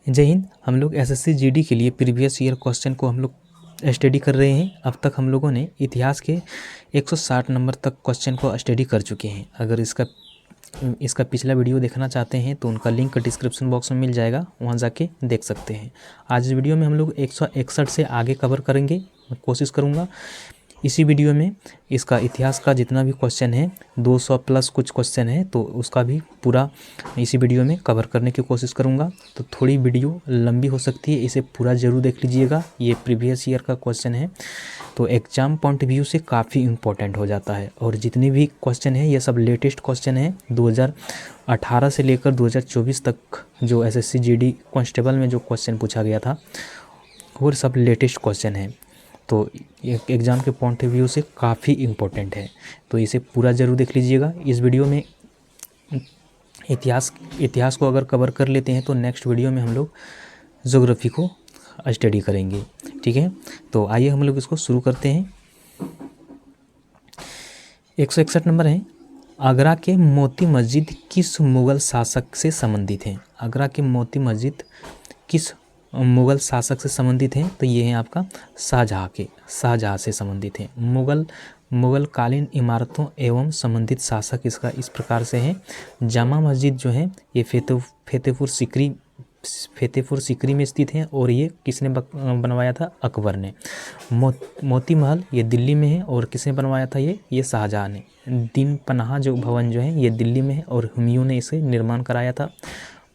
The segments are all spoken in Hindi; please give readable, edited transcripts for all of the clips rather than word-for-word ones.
जय हिंद। हम लोग एसएससी जीडी के लिए प्रीवियस ईयर क्वेश्चन को हम लोग स्टडी कर रहे हैं। अब तक हम लोगों ने इतिहास के 160 नंबर तक क्वेश्चन को स्टडी कर चुके हैं। अगर इसका पिछला वीडियो देखना चाहते हैं तो उनका लिंक डिस्क्रिप्शन बॉक्स में मिल जाएगा, वहाँ जाके देख सकते हैं। आज इस वीडियो में हम लोग 161 से आगे कवर करेंगे। मैं कोशिश करूँगा इसी वीडियो में इसका इतिहास का जितना भी क्वेश्चन है, 200 प्लस कुछ क्वेश्चन है, तो उसका भी पूरा इसी वीडियो में कवर करने की कोशिश करूंगा। तो थोड़ी वीडियो लंबी हो सकती है, इसे पूरा ज़रूर देख लीजिएगा। ये प्रीवियस ईयर का क्वेश्चन है तो एग्जाम पॉइंट व्यू से काफ़ी इम्पोर्टेंट हो जाता है। और जितने भी क्वेश्चन है ये सब लेटेस्ट क्वेश्चन है। 2018 से लेकर 2024 तक जो एसएससी जीडी कांस्टेबल में जो क्वेश्चन पूछा गया था वो सब लेटेस्ट क्वेश्चन है, तो एग्ज़ाम के पॉइंट ऑफ व्यू से काफ़ी इम्पोर्टेंट है। तो इसे पूरा ज़रूर देख लीजिएगा। इस वीडियो में इतिहास को अगर कवर कर लेते हैं तो नेक्स्ट वीडियो में हम लोग ज्योग्राफी को स्टडी करेंगे, ठीक है। तो आइए हम लोग इसको शुरू करते हैं। 161 नंबर है, आगरा के मोती मस्जिद किस मुग़ल शासक से संबंधित हैं? आगरा के मोती मस्जिद किस मुग़ल शासक से संबंधित हैं? तो ये हैं आपका शाहजहाँ से संबंधित हैं। मुग़ल कालीन इमारतों एवं संबंधित शासक इसका इस प्रकार से हैं। जामा मस्जिद जो है ये फतेहपुर सीकरी में स्थित है और ये किसने बनवाया था? अकबर ने। मोती महल ये दिल्ली में है और किसने बनवाया था? ये शाहजहाँ ने। दिन पनाह जो भवन जो है ये दिल्ली में है और हुमायूं ने इसे निर्माण कराया था।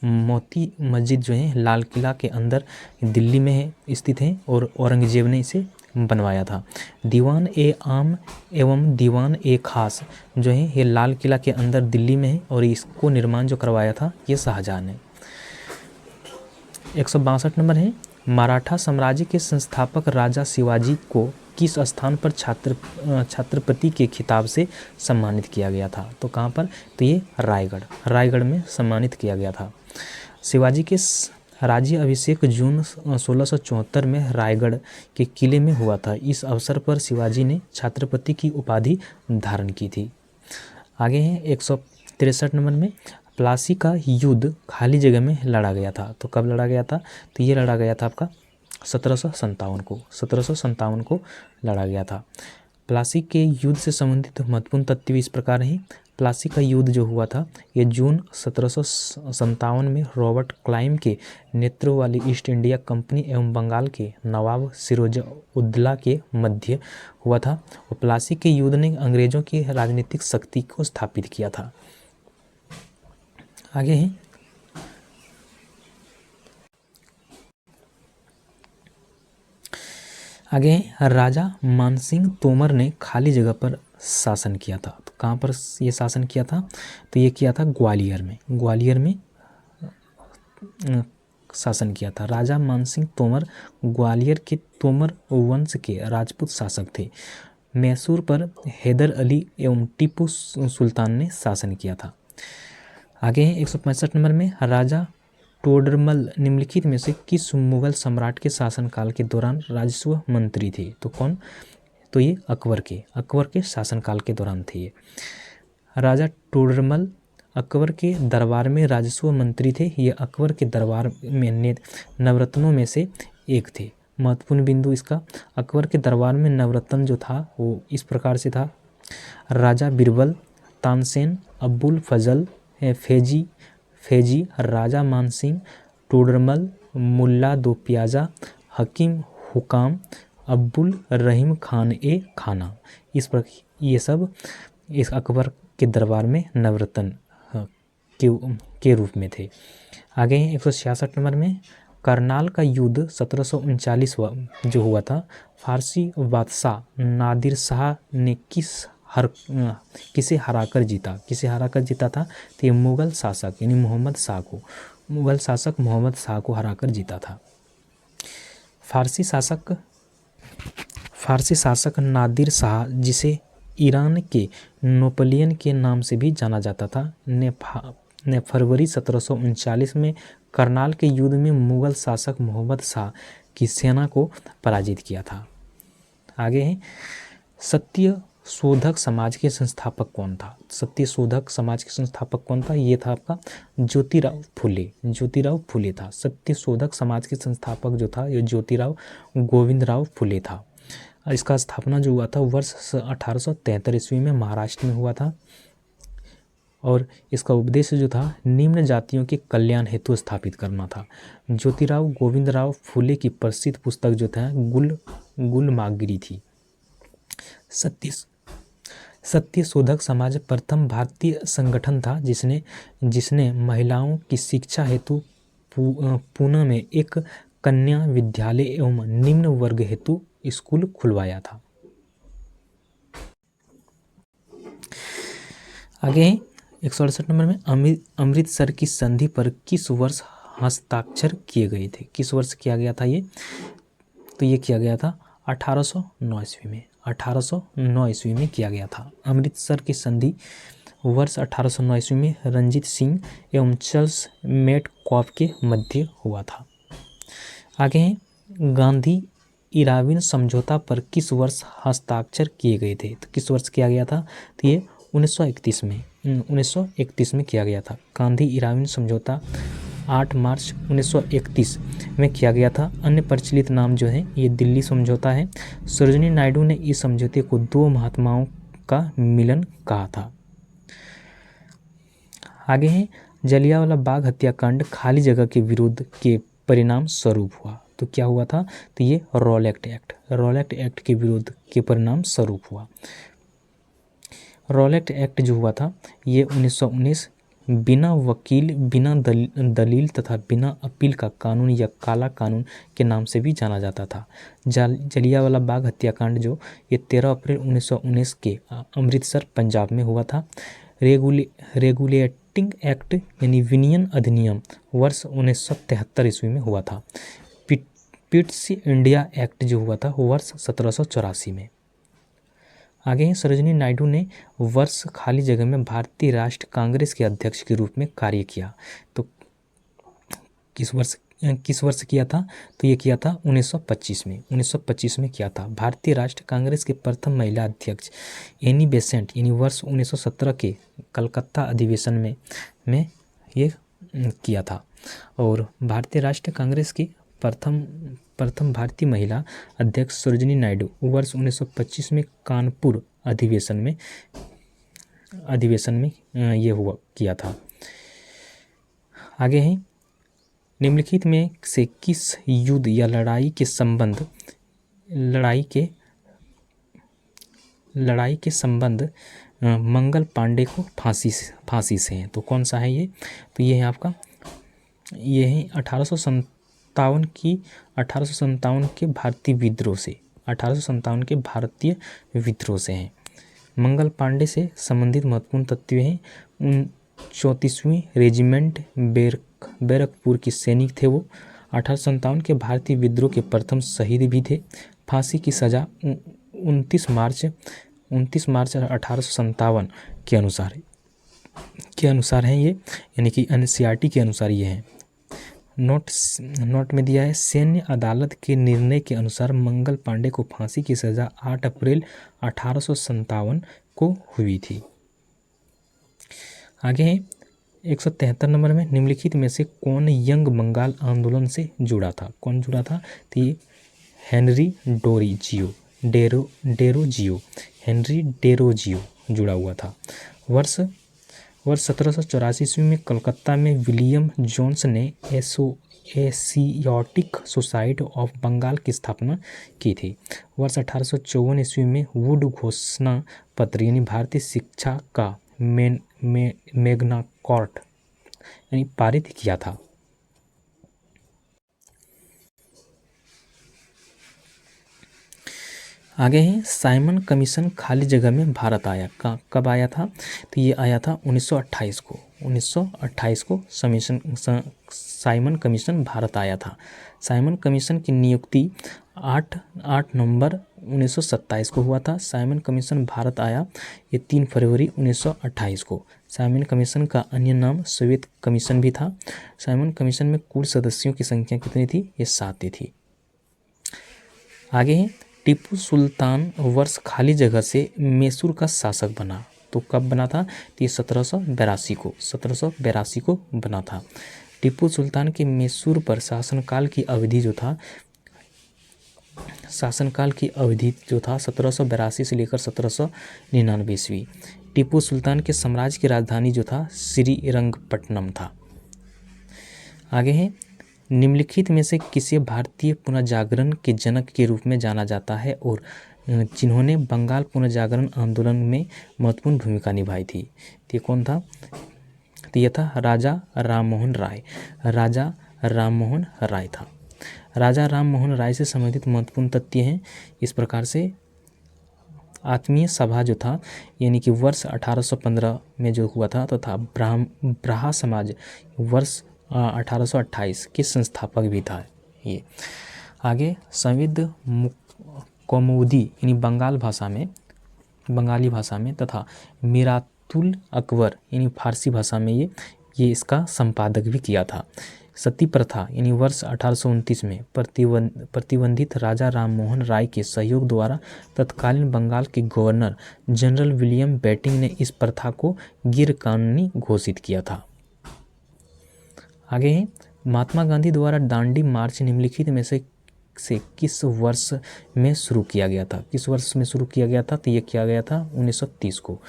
मोती मस्जिद जो है लाल किला के अंदर दिल्ली में है स्थित है और औरंगजेब ने इसे बनवाया था। दीवान ए आम एवं दीवान ए खास जो है ये लाल किला के अंदर दिल्ली में है और इसको निर्माण जो करवाया था ये शाहजहाँ ने। 162 नंबर है, मराठा साम्राज्य के संस्थापक राजा शिवाजी को किस स्थान पर छत्रपति के खिताब से सम्मानित किया गया था? तो कहाँ पर? तो ये रायगढ़ में सम्मानित किया गया था। शिवाजी के राज्य अभिषेक जून 1674 में रायगढ़ के किले में हुआ था। इस अवसर पर शिवाजी ने छत्रपति की उपाधि धारण की थी। आगे हैं 163 नंबर में, प्लासी का युद्ध खाली जगह में लड़ा गया था। तो कब लड़ा गया था? तो ये लड़ा गया था आपका 1757 को लड़ा गया था। प्लासी के युद्ध से संबंधित महत्वपूर्ण तथ्य इस प्रकार हैं। प्लासी का युद्ध जो हुआ था ये जून 1757 में रॉबर्ट क्लाइव के नेतृत्व वाली ईस्ट इंडिया कंपनी एवं बंगाल के नवाब सिराजुद्दौला के मध्य हुआ था। और प्लासी के युद्ध ने अंग्रेजों की राजनीतिक शक्ति को स्थापित किया था। आगे हैं राजा मानसिंह तोमर ने खाली जगह पर शासन किया था। तो कहाँ पर ये शासन किया था? तो ये किया था ग्वालियर में शासन किया था। राजा मानसिंह तोमर ग्वालियर के तोमर वंश के राजपूत शासक थे। मैसूर पर हैदर अली एवं टीपू सुल्तान ने शासन किया था। आगे हैं 165 नंबर में, राजा टोडरमल निम्नलिखित में से किस मुगल सम्राट के शासनकाल के दौरान राजस्व मंत्री थे? तो कौन? तो ये अकबर के शासनकाल के दौरान थे ये। राजा टोडरमल अकबर के दरबार में राजस्व मंत्री थे। ये अकबर के दरबार में नवरत्नों में से एक थे। महत्वपूर्ण बिंदु इसका, अकबर के दरबार में नवरत्न जो था वो इस प्रकार से था: राजा बीरबल, तानसेन, अब्बुल फजल फैजी, राजा मानसिंह टोडरमल, मुल्ला दो प्याजा, हकीम हुकाम, अब्दुल रहीम खान ए खाना। ये सब इस अकबर के दरबार में नवरत्न के रूप में थे। आगे 166 नंबर में, करनाल का युद्ध 1739 जो हुआ था, फारसी बादशाह नादिर शाह ने किसे हराकर जीता था? तो ये मुग़ल शासक यानी मोहम्मद शाह को हराकर जीता था। फारसी शासक नादिर शाह, जिसे ईरान के नेपोलियन के नाम से भी जाना जाता था, ने फरवरी 1739 में करनाल के युद्ध में मुग़ल शासक मोहम्मद शाह की सेना को पराजित किया था। आगे है शोधक समाज के संस्थापक कौन था? सत्य शोधक समाज के संस्थापक कौन था? ये था आपका ज्योतिराव फुले। ज्योतिराव फुले था सत्य शोधक समाज के संस्थापक। जो था ये ज्योतिराव गोविंदराव फुले था। इसका स्थापना जो हुआ था वर्ष 1873 ईस्वी में महाराष्ट्र में हुआ था और इसका उद्देश्य जो था निम्न जातियों के कल्याण हेतु स्थापित करना था। ज्योतिराव गोविंदराव फुले की प्रसिद्ध पुस्तक जो था गुलमागिरी थी। सत्य शोधक समाज प्रथम भारतीय संगठन था जिसने महिलाओं की शिक्षा हेतु पुणे में एक कन्या विद्यालय एवं निम्न वर्ग हेतु स्कूल खुलवाया था। आगे 168 नंबर में अमृतसर की संधि पर किस वर्ष हस्ताक्षर किए गए थे? किस वर्ष किया गया था ये? तो ये किया गया था 1809 ईस्वी में। 1809 ईस्वी में किया गया था। अमृतसर की संधि वर्ष 1809 ईस्वी में रणजीत सिंह एवं चार्ल्स मेटकॉफ के मध्य हुआ था। आगे हैं गांधी इराविन समझौता पर किस वर्ष हस्ताक्षर किए गए थे? तो किस वर्ष किया गया था? तो ये 1931 में किया गया था। गांधी इराविन समझौता 8 मार्च 1931 में किया गया था। अन्य प्रचलित नाम जो है ये दिल्ली समझौता है। सरोजिनी नायडू ने इस समझौते को दो महात्माओं का मिलन कहा था। आगे है जलियांवाला बाग हत्याकांड खाली जगह के विरोध के परिणाम स्वरूप हुआ। तो क्या हुआ था? तो ये रॉलेट एक्ट के विरोध के परिणाम स्वरूप हुआ। रॉलेट एक्ट जो हुआ था ये 1919 बिना वकील, बिना दलील तथा बिना अपील का कानून या काला कानून के नाम से भी जाना जाता था। जलियांवाला बाग हत्याकांड जो ये 13 अप्रैल 1919 के अमृतसर पंजाब में हुआ था। रेगुलेटिंग एक्ट यानी विनियन अधिनियम वर्ष 1973 ईस्वी में हुआ था। पिट्स इंडिया एक्ट जो हुआ था वर्ष 1784 में। आगे हैं सरोजिनी नायडू ने वर्ष खाली जगह में भारतीय राष्ट्र कांग्रेस के अध्यक्ष के रूप में कार्य किया। तो किस वर्ष किया था? तो ये किया था 1925 में। 1925 में किया था। भारतीय राष्ट्र कांग्रेस के प्रथम महिला अध्यक्ष एनी बेसेंट यानी वर्ष 1917 के कलकत्ता अधिवेशन में ये किया था। और भारतीय राष्ट्र कांग्रेस की प्रथम भारतीय महिला अध्यक्ष सरोजिनी नायडू वर्ष 1925 में कानपुर अधिवेशन में ये हुआ किया था। आगे है निम्नलिखित में से किस युद्ध या लड़ाई के संबंध मंगल पांडे को फांसी से है? तो कौन सा है ये? तो ये है आपका ये है 1857 के भारतीय विद्रोह से हैं। मंगल पांडे से संबंधित महत्वपूर्ण तथ्य हैं 34वीं रेजिमेंट बैरकपुर के सैनिक थे वो। 1857 के भारतीय विद्रोह के प्रथम शहीद भी थे। फांसी की सजा 29 मार्च 1857 के अनुसार है ये, यानी कि एनसीईआरटी के अनुसार ये है। नोट में दिया है सैन्य अदालत के निर्णय के अनुसार मंगल पांडे को फांसी की सजा 8 अप्रैल 1857 को हुई थी। आगे है 173 नंबर में निम्नलिखित में से कौन यंग बंगाल आंदोलन से जुड़ा था? कौन जुड़ा था? तो ये हेनरी डेरोजियो जुड़ा हुआ था। वर्ष 1784 ईस्वी में कलकत्ता में विलियम जोन्स ने एशियाटिक सोसाइटी ऑफ बंगाल की स्थापना की थी। वर्ष 1854 ईस्वी में वुड घोषणा पत्र यानी भारतीय शिक्षा का मैग्ना कार्टा यानी पारित किया था। आगे है साइमन कमीशन खाली जगह में भारत आया। कब आया था? तो ये आया था 1928 को साइमन कमीशन भारत आया था। साइमन कमीशन की नियुक्ति 8 नवंबर 1927 को हुआ था। साइमन कमीशन भारत आया ये 3 फरवरी 1928 को। साइमन कमीशन का अन्य नाम सोवियत कमीशन भी था। साइमन कमीशन में कुल सदस्यों की संख्या कितनी थी? ये 7 थी। आगे है टीपू सुल्तान वर्ष खाली जगह से मैसूर का शासक बना। तो कब बना था? तो ये 1782 को बना था। टीपू सुल्तान के मैसूर पर शासनकाल की अवधि जो था 1782 से लेकर 1799 ईस्वी। टीपू सुल्तान के साम्राज्य की राजधानी जो था श्रीरंगपट्टनम था। आगे है, निम्नलिखित में से किसे भारतीय पुनर्जागरण के जनक के रूप में जाना जाता है और जिन्होंने बंगाल पुनर्जागरण आंदोलन में महत्वपूर्ण भूमिका निभाई थी? तो ये कौन था? तो ये था राजा राममोहन राय। राजा राममोहन राय था। राजा राममोहन राय से संबंधित महत्वपूर्ण तथ्य हैं इस प्रकार से। आत्मीय सभा जो था यानी कि वर्ष 1815 में जो हुआ था तथा ब्राह्म समाज वर्ष 1828 के संस्थापक भी था ये। आगे, संविद कौमुदी यानी बंगाली भाषा में तथा मिरातुल अकबर यानी फारसी भाषा में ये इसका संपादक भी किया था। सती प्रथा यानी वर्ष 1829 में प्रतिबंधित राजा राममोहन राय के सहयोग द्वारा तत्कालीन बंगाल के गवर्नर जनरल विलियम बेटिंग ने इस प्रथा को गैर कानूनी घोषित किया था। आगे है, महात्मा गांधी द्वारा दांडी मार्च निम्नलिखित में से किस वर्ष में शुरू किया गया था? किस वर्ष में शुरू किया गया था? तो ये किया गया था 1930 को।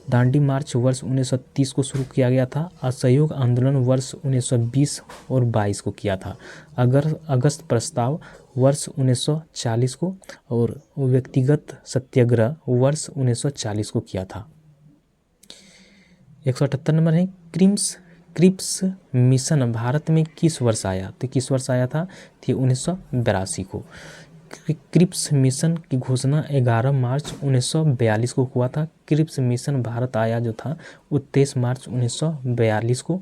दांडी मार्च वर्ष 1930 को शुरू किया गया था। असहयोग आंदोलन वर्ष 1920 और 22 को किया था। अगस्त प्रस्ताव वर्ष 1940 को और व्यक्तिगत सत्याग्रह वर्ष 1940 को किया था। 178 नंबर है, क्रिप्स मिशन भारत में किस वर्ष आया? तो किस वर्ष आया था? तो 1982 को। क्रिप्स मिशन की घोषणा 11 मार्च 1942 को हुआ था। क्रिप्स मिशन भारत आया जो था 23 मार्च 1942 को।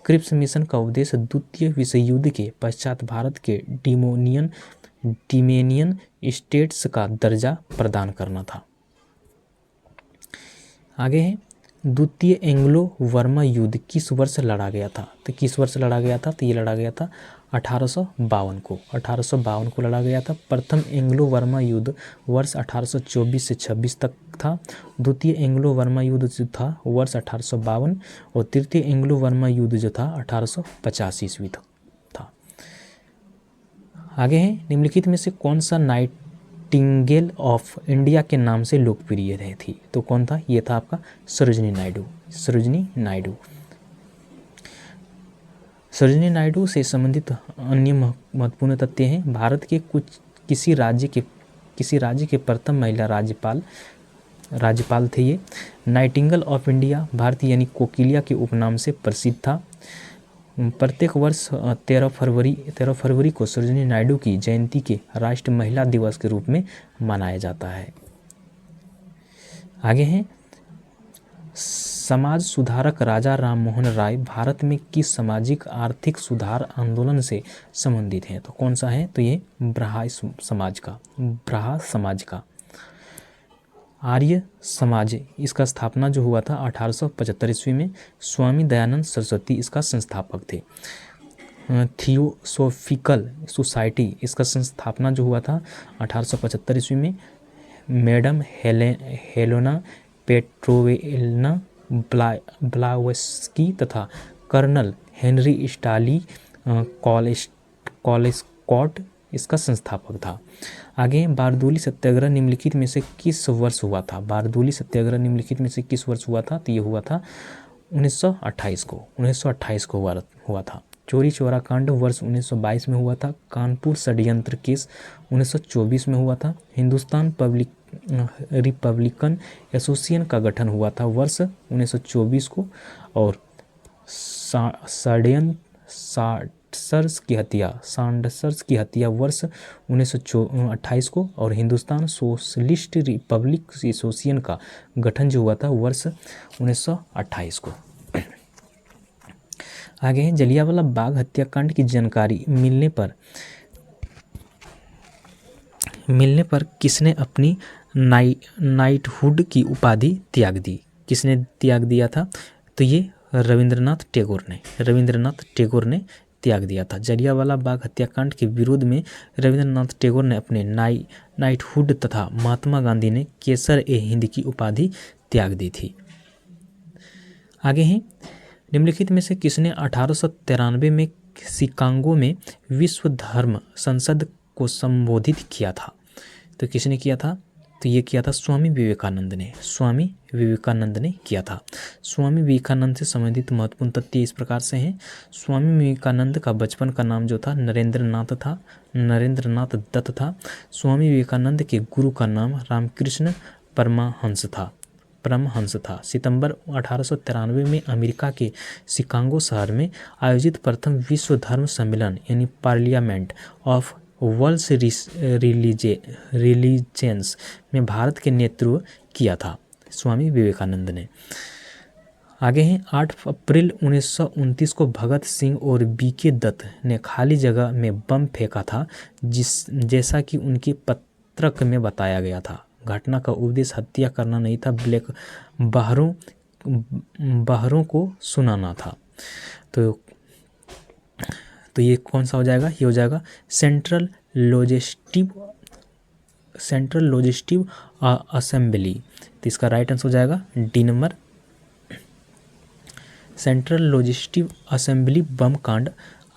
क्रिप्स मिशन का उद्देश्य द्वितीय विश्व युद्ध के पश्चात भारत के डिमेनियन स्टेट्स का दर्जा प्रदान करना था। आगे है, द्वितीय एंग्लो वर्मा युद्ध किस वर्ष लड़ा गया था? तो किस वर्ष लड़ा गया था? तो ये लड़ा गया था 1852 को। 1852 को लड़ा गया था। प्रथम एंग्लो वर्मा युद्ध वर्ष 1824 से 26 तक था। द्वितीय एंग्लो वर्मा युद्ध जो था वर्ष 1852 और तृतीय एंग्लो वर्मा युद्ध जो था 1850 ईस्वी तक था। आगे है, निम्नलिखित में से कौन सा नाइटिंगेल ऑफ इंडिया के नाम से लोकप्रिय रही थी? तो कौन था? ये था आपका सरोजिनी नायडू से संबंधित अन्य महत्वपूर्ण तथ्य हैं। भारत के किसी राज्य के प्रथम महिला राज्यपाल थे ये। नाइटिंगेल ऑफ इंडिया भारतीय यानी कोकिलिया के उपनाम से प्रसिद्ध था। प्रत्येक वर्ष 13 फरवरी को सरोजिनी नायडू की जयंती के राष्ट्रीय महिला दिवस के रूप में मनाया जाता है। आगे हैं, समाज सुधारक राजा राममोहन राय भारत में किस सामाजिक आर्थिक सुधार आंदोलन से संबंधित हैं? तो कौन सा है? तो ये ब्राह्य समाज का आर्य समाज, इसका स्थापना जो हुआ था 1875 ईस्वी में। स्वामी दयानंद सरस्वती इसका संस्थापक थे। थियोसोफिकल सोसाइटी, इसका संस्थापना जो हुआ था 1875 ईस्वी में। मैडम हेलेना पेट्रोवेल्ना ब्लावस्की तथा कर्नल हेनरी स्टाली कॉलेस्कॉट इसका संस्थापक था। आगे, बारदोली सत्याग्रह निम्नलिखित में से किस वर्ष हुआ था? बारदोली सत्याग्रह निम्नलिखित में से किस वर्ष हुआ था? तो ये हुआ था 1928 को हुआ था। चोरी चौरा कांड वर्ष 1922 में हुआ था। कानपुर षड्यंत्र केस 1924 में हुआ था। हिंदुस्तान रिपब्लिकन एसोसिएशन का गठन हुआ था वर्ष 1924 को। और सांडर्स की हत्या वर्ष 1928 को। और हिंदुस्तान सोशलिस्ट रिपब्लिक एसोसिएशन का गठन जो हुआ था वर्ष 1928 को। आगे हैं, जलियांवाला बाग हत्याकांड की जानकारी मिलने पर किसने अपनी नाइटहुड की उपाधि त्याग दी? किसने त्याग दिया था? तो ये रविंद्रनाथ टैगोर ने त्याग दिया था। जलियांवाला बाग हत्याकांड के विरोध में रविंद्रनाथ टैगोर ने अपने नाइटहुड तथा महात्मा गांधी ने केसर-ए-हिंद की उपाधि त्याग दी थी। आगे हैं, निम्नलिखित में से किसने 1893 में शिकागो में विश्व धर्म संसद को संबोधित किया था? तो किसने किया था? तो ये किया था स्वामी विवेकानंद ने। स्वामी विवेकानंद ने किया था। स्वामी विवेकानंद से संबंधित महत्वपूर्ण तथ्य इस प्रकार से हैं। स्वामी विवेकानंद का बचपन का नाम जो था नरेंद्रनाथ दत्त था। स्वामी विवेकानंद के गुरु का नाम रामकृष्ण परमहंस था। सितंबर 1893 में अमेरिका के शिकागो शहर में आयोजित प्रथम विश्व धर्म सम्मेलन यानी पार्लियामेंट ऑफ वर्ल्ड्स रिलीजियंस में भारत के नेतृत्व किया था स्वामी विवेकानंद ने। आगे हैं, 8 अप्रैल 1929 को भगत सिंह और बीके दत्त ने खाली जगह में बम फेंका था, जैसा कि उनके पत्रक में बताया गया था। घटना का उद्देश्य हत्या करना नहीं था, बहरों को सुनाना था। तो ये कौन सा हो जाएगा? ये हो जाएगा सेंट्रल लॉजिस्टिक असेंबली। तो इसका राइट आंसर हो जाएगा D number. Central logistic assembly bomb कांड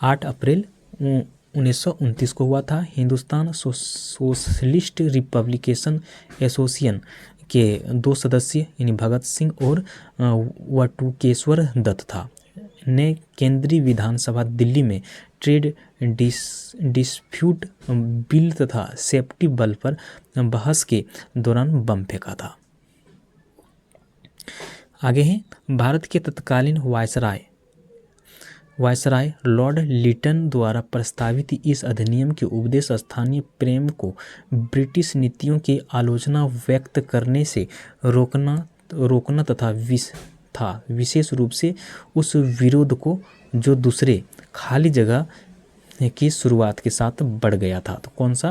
8 अप्रैल 1929 को हुआ था। हिंदुस्तान सोशलिस्ट रिपब्लिकेशन एसोसिएशन के 2 सदस्य यानी भगत सिंह और वटुकेश्वर दत्त था ने केंद्रीय विधानसभा दिल्ली में ट्रेड डिस्प्यूट बिल तथा सेफ्टी बल पर बहस के दौरान बम फेंका था। आगे हैं, भारत के तत्कालीन वायसराय लॉर्ड लिटन द्वारा प्रस्तावित इस अधिनियम के उद्देश्य स्थानीय प्रेम को ब्रिटिश नीतियों की आलोचना व्यक्त करने से रोकना तथा विशेष रूप से उस विरोध को जो दूसरे खाली जगह की शुरुआत के साथ बढ़ गया था। तो कौन सा?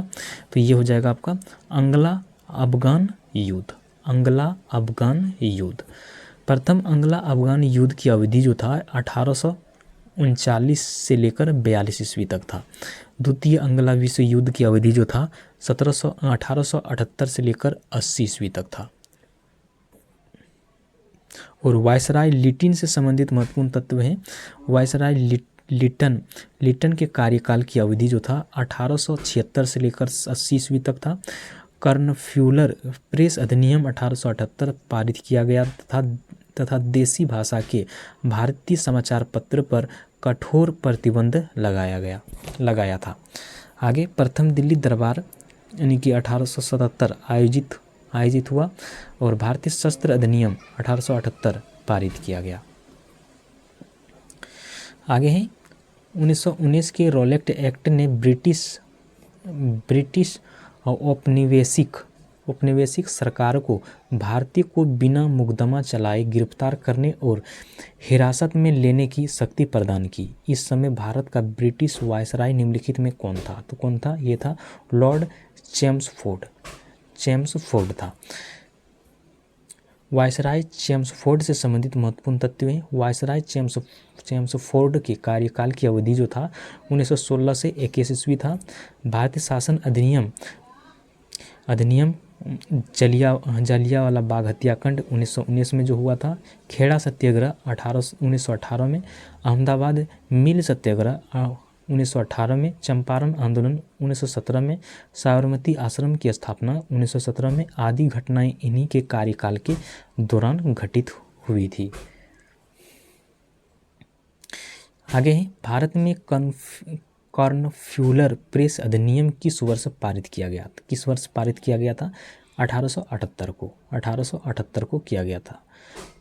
तो ये हो जाएगा आपका अंग्लो अफगान युद्ध। प्रथम अंग्लो अफगान युद्ध की अवधि जो था 1839 से लेकर 42 ईस्वी तक था। द्वितीय अंग्लो विश्व युद्ध की अवधि जो था 1878 से लेकर 80 ईस्वी तक था। और वायसराय लिटिन से संबंधित महत्वपूर्ण तत्व हैं। वायसराय लिटन के कार्यकाल की अवधि जो था 1876 से लेकर 80 ईस्वी तक था। कर्नफ्यूलर प्रेस अधिनियम 1878 पारित किया गया तथा देसी भाषा के भारतीय समाचार पत्र पर कठोर प्रतिबंध लगाया था। आगे प्रथम दिल्ली दरबार यानी कि 1877 आयोजित हुआ और भारतीय शस्त्र अधिनियम 1878 पारित किया गया। आगे हैं, 1919 के रॉलेट एक्ट ने ब्रिटिश औपनिवेशिक सरकार को भारतीय को बिना मुकदमा चलाए गिरफ्तार करने और हिरासत में लेने की शक्ति प्रदान की। इस समय भारत का ब्रिटिश वायसराय निम्नलिखित में कौन था? तो कौन था? ये था लॉर्ड चेम्सफोर्ड था। वायसराय चेम्सफोर्ड से संबंधित महत्वपूर्ण तथ्य हैं। वायसराय चेम्सफोर्ड के कार्यकाल की अवधि जो था 1916 से 21 ईस्वी था। भारतीय शासन अधिनियम जलियांवाला बाग हत्याकांड 1919 में जो हुआ था। खेड़ा सत्याग्रह 1918 में। अहमदाबाद मिल सत्याग्रह 1918 में। चंपारण आंदोलन 1917 में। साबरमती आश्रम की स्थापना 1917 में। आदि घटनाएं इन्हीं के कार्यकाल के दौरान घटित हुई थी। आगे है, भारत में कर्नफ्यूलर प्रेस अधिनियम किस वर्ष पारित किया गया था? किस वर्ष पारित किया गया था? 1878 को किया गया था।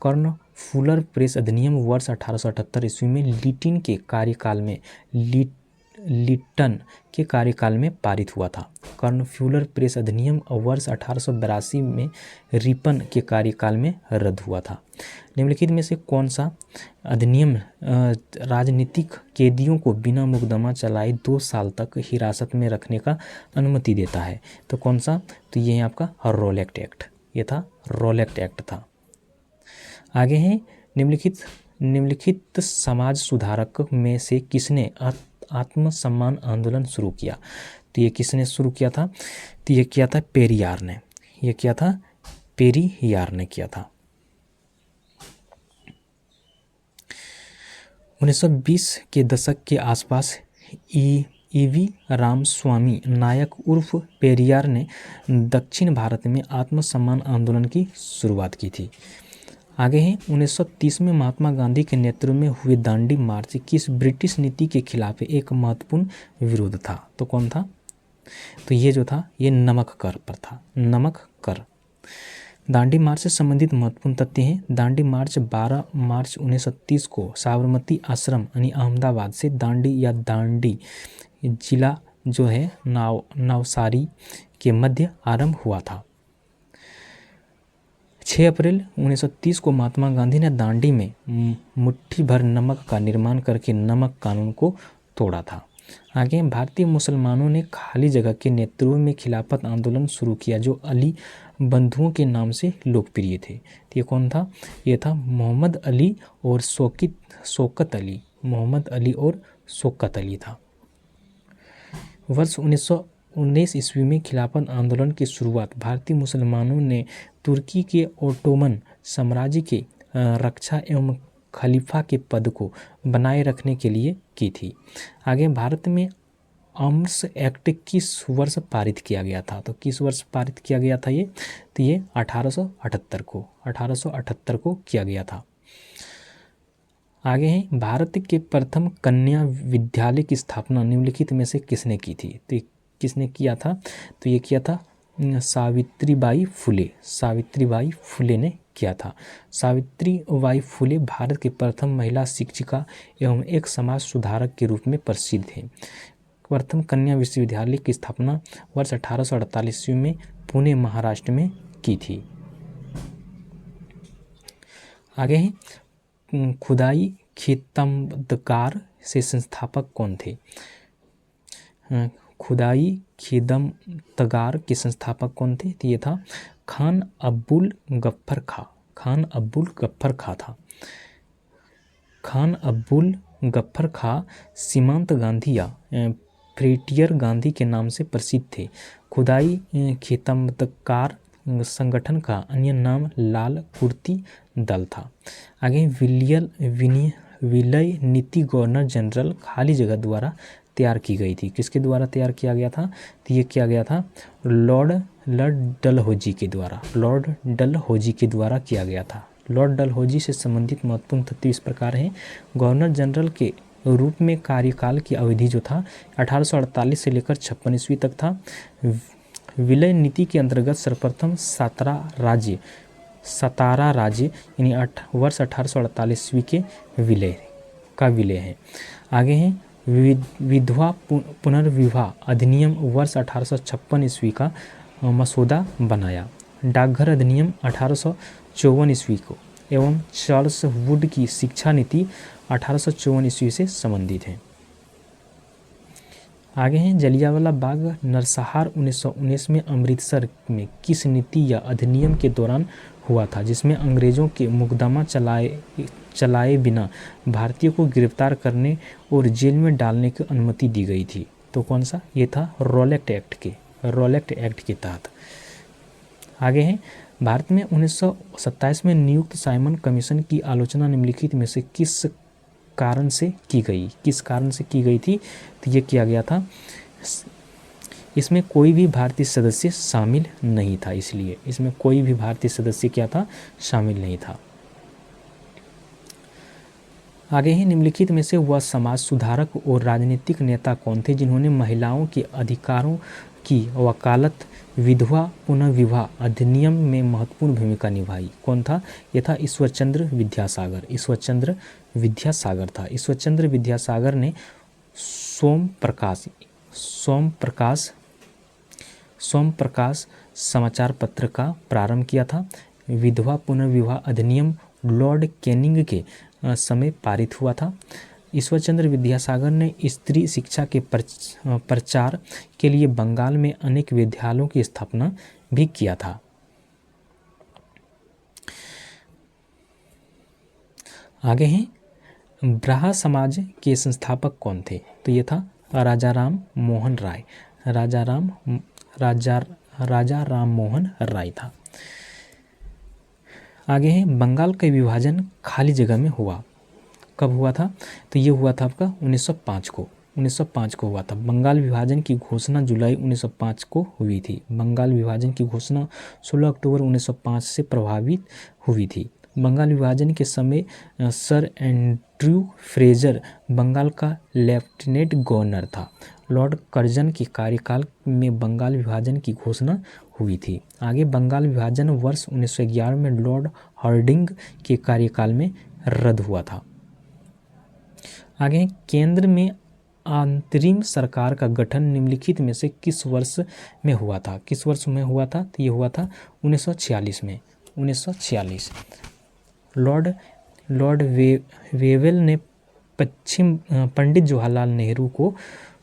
कर्नफ्यूलर प्रेस अधिनियम वर्ष 1878 ईस्वी में लिटिन के कार्यकाल में पारित हुआ था। कर्नफ्यूलर प्रेस अधिनियम वर्ष 1882 में रिपन के कार्यकाल में रद्द हुआ था। निम्नलिखित में से कौन सा अधिनियम राजनीतिक कैदियों को बिना मुकदमा चलाए 2 साल तक हिरासत में रखने का अनुमति देता है? तो कौन सा? तो ये है आपका रॉलेट एक्ट। ये था रॉलेट एक्ट था। आगे हैं, निम्नलिखित समाज सुधारक में से किसने आत्मसम्मान आंदोलन शुरू किया। तो ये किसने शुरू किया था? तो ये किया था पेरियार ने। ये किया था? पेरियार ने किया था। 1920 के दशक के आसपास ईवी रामस्वामी नायक उर्फ पेरियार ने दक्षिण भारत में आत्मसम्मान आंदोलन की शुरुआत की थी। आगे है 1930 में महात्मा गांधी के नेतृत्व में हुए दांडी मार्च किस ब्रिटिश नीति के खिलाफ एक महत्वपूर्ण विरोध था? तो कौन था? तो ये जो था ये नमक कर पर था। नमक कर। दांडी मार्च से संबंधित महत्वपूर्ण तथ्य हैं। दांडी मार्च 12 मार्च 1930 को साबरमती आश्रम यानी अहमदाबाद से दांडी या दांडी जिला जो है नवसारी के मध्य आरंभ हुआ था। 6 अप्रैल 1930 को महात्मा गांधी ने दांडी में मुट्ठी भर नमक का निर्माण करके नमक कानून को तोड़ा था। आगे भारतीय मुसलमानों ने खाली जगह के नेतृत्व में खिलाफत आंदोलन शुरू किया जो अली बंधुओं के नाम से लोकप्रिय थे। तो ये कौन था? ये था मोहम्मद अली और शौकत अली। मोहम्मद अली और शौकत अली था। वर्ष 1919 ईस्वी में खिलाफत आंदोलन की शुरुआत भारतीय मुसलमानों ने तुर्की के ओटोमन साम्राज्य के रक्षा एवं खलीफा के पद को बनाए रखने के लिए की थी। आगे भारत में आर्म्स एक्ट किस वर्ष पारित किया गया था? तो किस वर्ष पारित किया गया था ये? तो ये 1878 को किया गया था। आगे है भारत के प्रथम कन्या विद्यालय की स्थापना निम्नलिखित में से किसने की थी? तो किसने किया था? तो ये किया था सावित्रीबाई फुले। सावित्रीबाई फुले ने किया था। सावित्रीबाई फुले भारत की प्रथम महिला शिक्षिका एवं एक समाज सुधारक के रूप में प्रसिद्ध थे। प्रथम कन्या विश्वविद्यालय की स्थापना वर्ष 1848 ईस्वी में पुणे महाराष्ट्र में की थी। आगे है खुदाई खिदमतगार से संस्थापक कौन थे? खुदाई खिदमतगार के संस्थापक कौन थे? तो ये था खान अब्बुल गफ्फर खां। खान अब्बुल गफ्फर खां था। खान अब्बुल गफ्फर खां सीमांत गांधी या फ्रेटियर गांधी के नाम से प्रसिद्ध थे। खुदाई खिदमतगार संगठन का अन्य नाम लाल कुर्ती दल था। आगे विलय नीति गवर्नर जनरल खाली जगह द्वारा तैयार की गई थी। किसके द्वारा तैयार किया गया था? तो ये किया गया था लॉर्ड डलहौजी के द्वारा। लॉर्ड डलहौजी के द्वारा किया गया था। लॉर्ड डलहौजी से संबंधित महत्वपूर्ण तथ्य इस प्रकार हैं। गवर्नर जनरल के रूप में कार्यकाल की अवधि जो था 1848 से लेकर 56 ईस्वी तक था। विलय नीति के अंतर्गत सर्वप्रथम 17 राज्य यानी वर्ष 1848 ईस्वी के विलय है। आगे हैं विधवा पुनर्विवाह अधिनियम वर्ष 1856 ईस्वी का मसौदा बनाया। डाकघर अधिनियम 1854 ईस्वी को एवं चार्ल्स वुड की शिक्षा नीति 1854 ईस्वी से संबंधित है। आगे हैं जलियांवाला बाग नरसंहार 1919 में अमृतसर में किस नीति या अधिनियम के दौरान हुआ था जिसमें अंग्रेजों के मुकदमा चलाए बिना भारतीयों को गिरफ्तार करने और जेल में डालने की अनुमति दी गई थी? तो कौन सा? ये था रॉलेट एक्ट के तहत। आगे हैं भारत में 1927 में नियुक्त साइमन कमीशन की आलोचना निम्नलिखित में से किस कारण से की गई? किस कारण से की गई थी? तो ये किया गया था इसमें कोई भी भारतीय सदस्य शामिल नहीं था, इसलिए इसमें कोई भी भारतीय सदस्य क्या था? शामिल नहीं था। आगे ही निम्नलिखित में से वह समाज सुधारक और राजनीतिक नेता कौन थे जिन्होंने महिलाओं के अधिकारों की वकालत विधवा पुनर्विवाह अधिनियम में महत्वपूर्ण भूमिका निभाई? कौन था? यह था ईश्वरचंद्र विद्यासागर। ईश्वरचंद्र विद्यासागर था। ईश्वरचंद्र विद्यासागर ने सोम प्रकाश समाचार पत्र का प्रारंभ किया था। विधवा पुनर्विवाह अधिनियम लॉर्ड कैनिंग के समय पारित हुआ था। ईश्वरचंद्र विद्यासागर ने स्त्री शिक्षा के प्रचार के लिए बंगाल में अनेक विद्यालयों की स्थापना भी किया था। आगे हैं ब्राह्म समाज के संस्थापक कौन थे? तो ये था राजा राम मोहन राय। राजा राम मोहन राय था। आगे है बंगाल का विभाजन खाली जगह में हुआ, कब हुआ था? तो ये हुआ था आपका 1905 को। 1905 को हुआ था। बंगाल विभाजन की घोषणा जुलाई 1905 को हुई थी। बंगाल विभाजन की घोषणा 16 अक्टूबर 1905 से प्रभावित हुई थी। बंगाल विभाजन के समय सर एंड्रयू फ्रेजर बंगाल का लेफ्टिनेंट गवर्नर था। लॉर्ड कर्जन के कार्यकाल में बंगाल विभाजन की घोषणा हुई थी। आगे बंगाल विभाजन वर्ष 1911 में लॉर्ड हार्डिंग के कार्यकाल में रद्द हुआ था। आगे केंद्र में अंतरिम सरकार का गठन निम्नलिखित में से किस वर्ष में हुआ था? किस वर्ष में हुआ था? तो ये हुआ था 1946 में। 1946 लॉर्ड वेवेल ने पंडित जवाहरलाल नेहरू को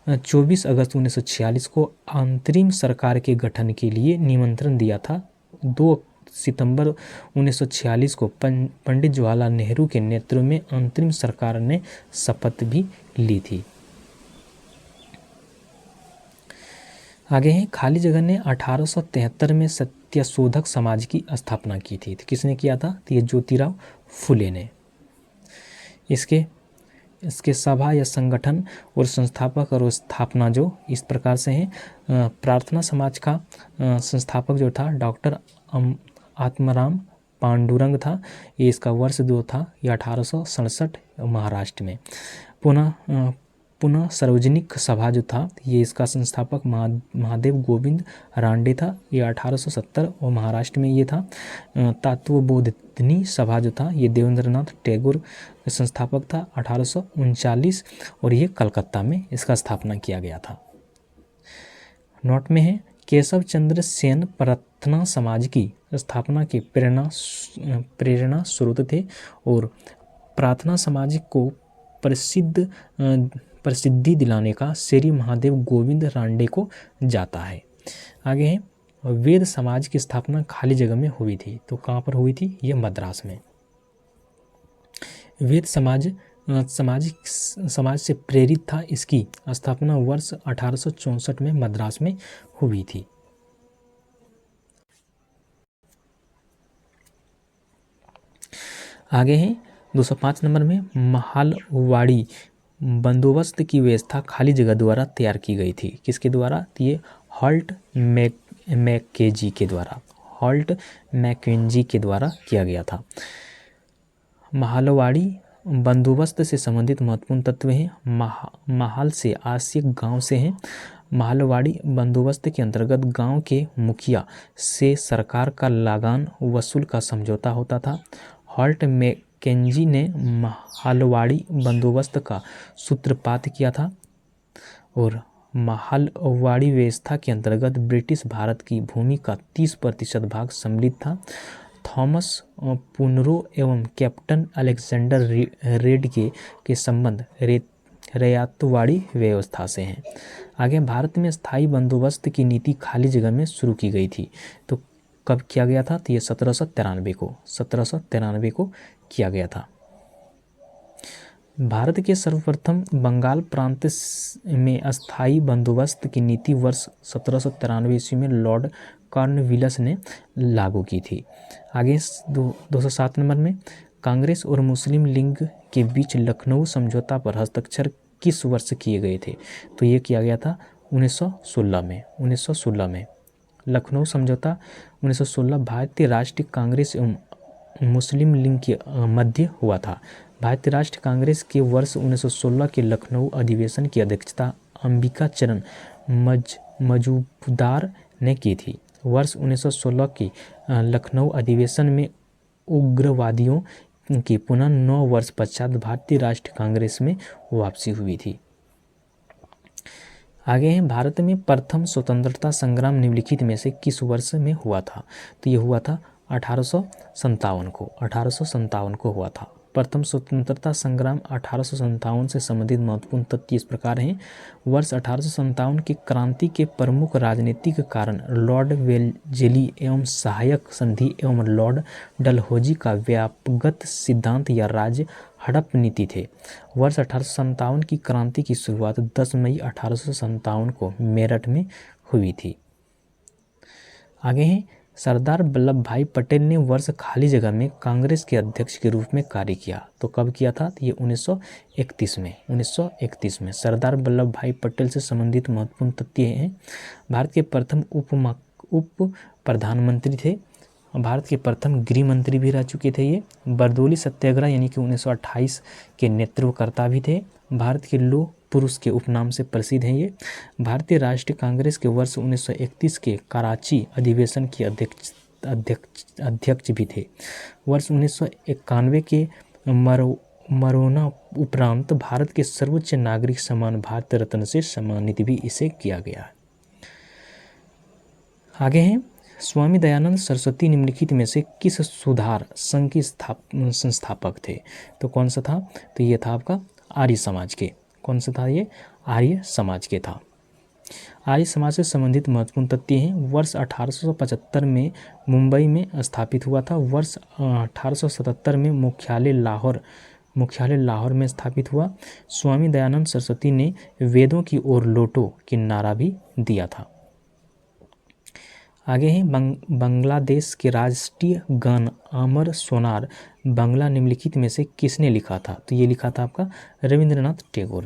24 अगस्त 1946 को अंतरिम सरकार के गठन के लिए निमंत्रण दिया था। 2 सितंबर 1946 को पंडित जवाहरलाल नेहरू के नेतृत्व में अंतरिम सरकार ने शपथ भी ली थी। आगे है खाली जगह ने 1873 में सत्यशोधक समाज की स्थापना की थी। तो किसने किया था? तो ये ज्योतिराव फुले ने। इसके सभा या संगठन और संस्थापक और स्थापना जो इस प्रकार से हैं। प्रार्थना समाज का संस्थापक जो था डॉक्टर आत्माराम पांडुरंग था। ये इसका वर्ष जो था ये 1867 महाराष्ट्र में। पुनः सार्वजनिक सभा जो था ये इसका संस्थापक महादेव गोविंद रानडे था। ये 1870 और महाराष्ट्र में ये था। तत्वबोधिनी सभा जो था ये देवेंद्रनाथ टैगोर संस्थापक था 1839 और ये कलकत्ता में इसका स्थापना किया गया था। नोट में है केशव चंद्र सेन प्रार्थना समाज की स्थापना के प्रेरणा स्रोत थे और प्रार्थना समाज को प्रसिद्धि दिलाने का श्री महादेव गोविंद रानडे को जाता है। आगे है वेद समाज की स्थापना खाली जगह में हुई थी। तो कहाँ पर हुई थी? ये मद्रास में। वेद समाज से प्रेरित था। इसकी स्थापना वर्ष 1864 में मद्रास में हुई थी। आगे है 205 नंबर में महालवाड़ी बंदोबस्त की व्यवस्था खाली जगह द्वारा तैयार की गई थी। किसके द्वारा? ये हॉल्ट मैकेंजी के द्वारा। हॉल्ट मैकेंजी के द्वारा किया गया था। महालवाड़ी बंदोबस्त से संबंधित महत्वपूर्ण तत्व हैं। महाल से आसिक गांव से हैं। महालवाड़ी बंदोबस्त के अंतर्गत गांव के मुखिया से सरकार का लगान वसूल का समझौता होता था। हॉल्ट मैकेंजी ने महालवाड़ी बंदोबस्त का सूत्रपात किया था और महालवाड़ी व्यवस्था के अंतर्गत ब्रिटिश भारत की भूमि का 30% भाग सम्मिलित था। थॉमस पुनरो एवं कैप्टन अलेक्जेंडर रेड के संबंध रैयतवाड़ी व्यवस्था से हैं। आगे भारत में स्थायी बंदोबस्त की नीति खाली जगह में शुरू की गई थी। तो कब किया गया था? तो ये 1793 को किया गया था। भारत के सर्वप्रथम बंगाल प्रांत में स्थायी बंदोबस्त की नीति वर्ष 1793 ईस्वी में लॉर्ड कॉर्नवालिस ने लागू की थी। आगे 207 नंबर में कांग्रेस और मुस्लिम लीग के बीच लखनऊ समझौता पर हस्ताक्षर किस वर्ष किए गए थे? तो ये किया गया था 1916 में। लखनऊ समझौता 1916 भारतीय राष्ट्रीय कांग्रेस एवं मुस्लिम लीग के मध्य हुआ था। भारतीय राष्ट्रीय कांग्रेस के वर्ष 1916 के लखनऊ अधिवेशन की अध्यक्षता अंबिका चरण मजूमदार ने की थी। वर्ष 1916 के लखनऊ अधिवेशन में उग्रवादियों की पुनः 9 वर्ष पश्चात भारतीय राष्ट्रीय कांग्रेस में वापसी हुई थी। आगे हैं भारत में प्रथम स्वतंत्रता संग्राम निम्नलिखित में से किस वर्ष में हुआ था? तो ये हुआ था 1857 को हुआ था। प्रथम स्वतंत्रता संग्राम 1857 से संबंधित महत्वपूर्ण तथ्य इस प्रकार हैं। वर्ष 1857 की क्रांति के प्रमुख राजनीतिक कारण लॉर्ड वेल्लेस्ली एवं सहायक संधि एवं लॉर्ड डलहौजी का व्यापकगत सिद्धांत या राज्य हड़प नीति थे। वर्ष 1857 की क्रांति की शुरुआत 10 मई 1857 को मेरठ में हुई थी। आगे हैं, सरदार वल्लभ भाई पटेल ने वर्ष खाली जगह में कांग्रेस के अध्यक्ष के रूप में कार्य किया। तो कब किया था? तो ये 1931 में सरदार वल्लभ भाई पटेल से संबंधित महत्वपूर्ण तथ्य हैं। भारत के प्रथम उप प्रधानमंत्री थे। भारत के प्रथम गृह मंत्री भी रह चुके थे ये। बरदौली सत्याग्रह यानी कि 1928 के नेतृत्वकर्ता भी थे। भारत के लौह पुरुष के उपनाम से प्रसिद्ध हैं ये। भारतीय राष्ट्रीय कांग्रेस के वर्ष 1931 के कराची अधिवेशन के अध्यक्ष भी थे। वर्ष 1991 के मरोना उपरांत भारत के सर्वोच्च नागरिक सम्मान भारत रत्न से सम्मानित भी इसे किया गया है। आगे हैं, स्वामी दयानंद सरस्वती निम्नलिखित में से किस सुधार संघ के संस्थापक थे? तो कौन सा था? तो ये था आपका आर्य समाज के। कौन सा था ये? आर्य समाज के था। आर्य समाज से संबंधित महत्वपूर्ण तथ्य हैं। वर्ष 1875 में मुंबई में स्थापित हुआ था। वर्ष 1877 में मुख्यालय लाहौर में स्थापित हुआ। स्वामी दयानंद सरस्वती ने वेदों की ओर लौटो की नारा भी दिया था। आगे हैं, बांग्लादेश के राष्ट्रीय गान अमर सोनार बांग्ला निम्नलिखित में से किसने लिखा था? तो ये लिखा था आपका रविंद्रनाथ टैगोर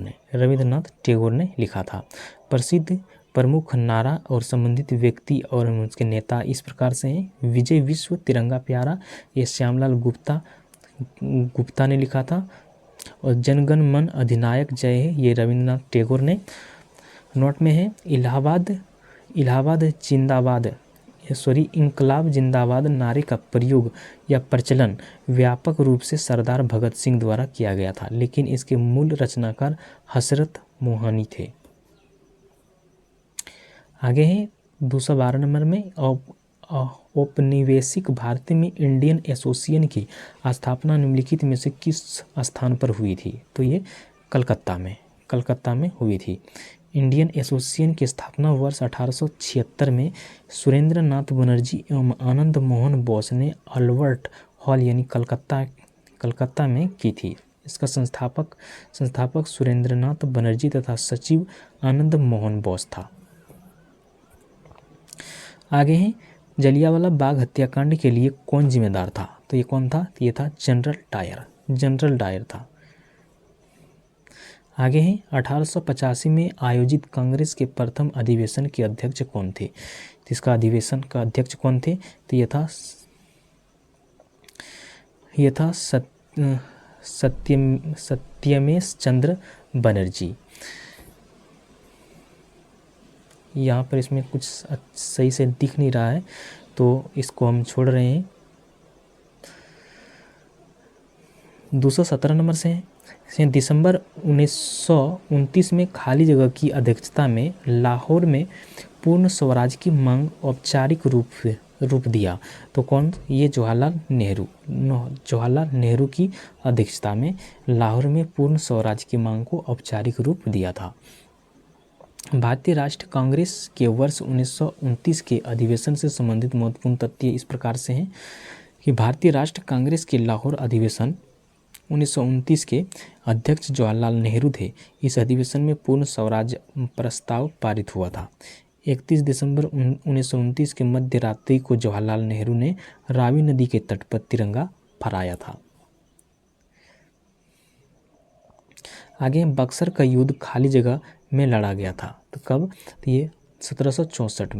ने लिखा था। प्रसिद्ध प्रमुख नारा और संबंधित व्यक्ति और उसके नेता इस प्रकार से हैं। विजय विश्व तिरंगा प्यारा, ये श्यामलाल गुप्ता ने लिखा था। और जनगण मन अधिनायक जय है, ये रविंद्रनाथ टैगोर ने। नोट में है, इंकलाब जिंदाबाद नारे का प्रयोग या प्रचलन व्यापक रूप से सरदार भगत सिंह द्वारा किया गया था, लेकिन इसके मूल रचनाकार हसरत मोहानी थे। आगे है 212 नंबर में, औपनिवेशिक भारत में इंडियन एसोसिएशन की स्थापना निम्नलिखित में से किस स्थान पर हुई थी? तो ये कलकत्ता में हुई थी। इंडियन एसोसिएशन की स्थापना वर्ष 1876 में सुरेंद्र नाथ बनर्जी एवं आनंद मोहन बोस ने अल्बर्ट हॉल यानी कलकत्ता में की थी। इसका संस्थापक सुरेंद्र नाथ बनर्जी तथा सचिव आनंद मोहन बोस था। आगे हैं, जलियांवाला बाग हत्याकांड के लिए कौन जिम्मेदार था? तो ये कौन था? ये था जनरल डायर था। आगे हैं, 1885 में आयोजित कांग्रेस के प्रथम अधिवेशन के अध्यक्ष कौन थे? इसका अधिवेशन का अध्यक्ष कौन थे? तो ये था सत्यमेश चंद्र बनर्जी। यहाँ पर इसमें कुछ सही से दिख नहीं रहा है तो इसको हम छोड़ रहे हैं। 217 नंबर से दिसंबर 1929 में खाली जगह की अध्यक्षता में लाहौर में पूर्ण स्वराज की मांग औपचारिक रूप दिया। तो कौन? ये जवाहरलाल नेहरू की अध्यक्षता में लाहौर में पूर्ण स्वराज की मांग को औपचारिक रूप दिया था। भारतीय राष्ट्रीय कांग्रेस के वर्ष 1929 के अधिवेशन से संबंधित महत्वपूर्ण तथ्य इस प्रकार से हैं कि भारतीय राष्ट्रीय कांग्रेस के लाहौर अधिवेशन 1929 के अध्यक्ष जवाहरलाल नेहरू थे। इस अधिवेशन में पूर्ण स्वराज प्रस्ताव पारित हुआ था। 31 दिसंबर 1929 के मध्य रात्रि को जवाहरलाल नेहरू ने रावी नदी के तट पर तिरंगा फहराया था। आगे बक्सर का युद्ध खाली जगह में लड़ा गया था। तो कब? तो ये 1764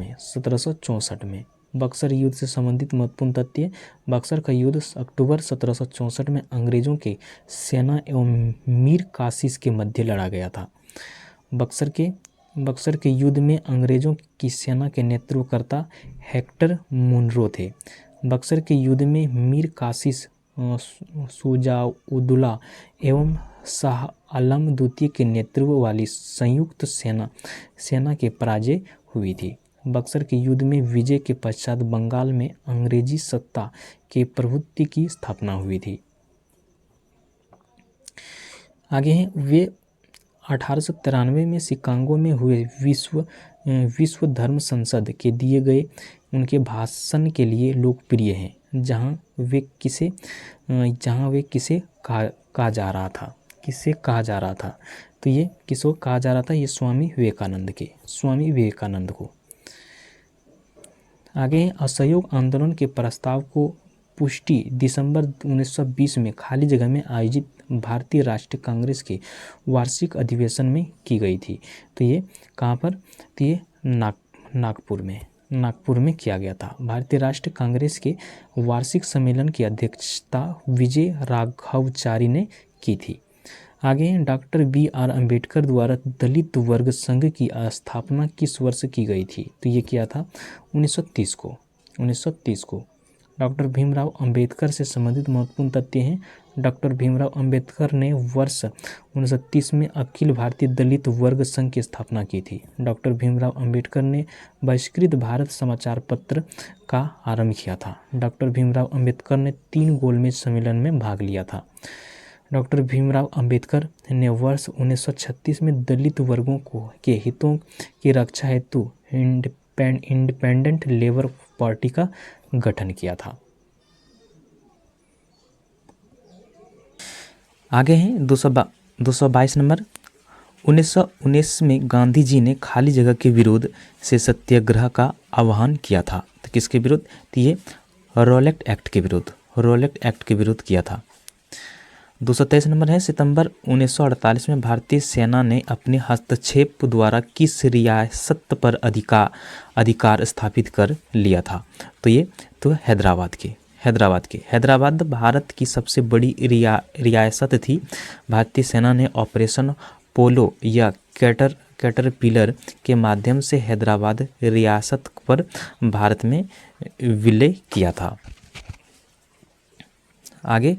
में बक्सर युद्ध से संबंधित महत्वपूर्ण तथ्य। बक्सर का युद्ध अक्टूबर 1764 में अंग्रेजों के सेना एवं मीर कासिस के मध्य लड़ा गया था। बक्सर के युद्ध में अंग्रेजों की सेना के नेतृत्वकर्ता हेक्टर मुनरो थे। बक्सर के युद्ध में मीर कासिस, शुजाउद्दौला एवं शाह आलम द्वितीय के नेतृत्व वाली संयुक्त सेना के पराजय हुई थी। बक्सर के युद्ध में विजय के पश्चात बंगाल में अंग्रेजी सत्ता के प्रभुत्व की स्थापना हुई थी। आगे हैं, वे 1893 में शिकागो में हुए विश्व धर्म संसद के दिए गए उनके भाषण के लिए लोकप्रिय हैं, जहां वे किसे कहा जा रहा था? किसे कहा जा रहा था? तो ये किसको कहा जा रहा था? ये स्वामी विवेकानंद को। आगे असहयोग आंदोलन के प्रस्ताव को पुष्टि दिसंबर 1920 में खाली जगह में आयोजित भारतीय राष्ट्रीय कांग्रेस के वार्षिक अधिवेशन में की गई थी। तो ये कहाँ पर? तो ये नागपुर में किया गया था। भारतीय राष्ट्रीय कांग्रेस के वार्षिक सम्मेलन की अध्यक्षता विजय राघवाचारी ने की थी। आगे डॉक्टर BR अम्बेडकर द्वारा दलित वर्ग संघ की स्थापना किस वर्ष की गई थी? तो ये किया था 1930 को। डॉक्टर भीमराव अंबेडकर से संबंधित महत्वपूर्ण तथ्य हैं। डॉक्टर भीमराव अंबेडकर ने वर्ष 1930 में अखिल भारतीय दलित वर्ग संघ की स्थापना की थी। डॉक्टर भीमराव अंबेडकर ने बहिष्कृत भारत समाचार पत्र का आरंभ किया था। डॉक्टर भीमराव अंबेडकर ने 3 गोलमेज सम्मेलन में भाग लिया था। डॉक्टर भीमराव अंबेडकर ने वर्ष 1936 में दलित वर्गों के हितों की रक्षा हेतु इंडिपेंडेंट लेबर पार्टी का गठन किया था। आगे हैं 222 नंबर। 1919 में गांधी जी ने खाली जगह के विरोध से सत्याग्रह का आह्वान किया था। तो किसके विरुद्ध? तो ये रॉलेट एक्ट के विरुद्ध किया था। 223 नंबर है सितंबर 1948 में भारतीय सेना ने अपने हस्तक्षेप द्वारा किस रियासत पर अधिकार स्थापित कर लिया था? तो ये तो हैदराबाद भारत की सबसे बड़ी रियासत थी। भारतीय सेना ने ऑपरेशन पोलो या कैटरपिलर के माध्यम से हैदराबाद रियासत पर भारत में विलय किया था। आगे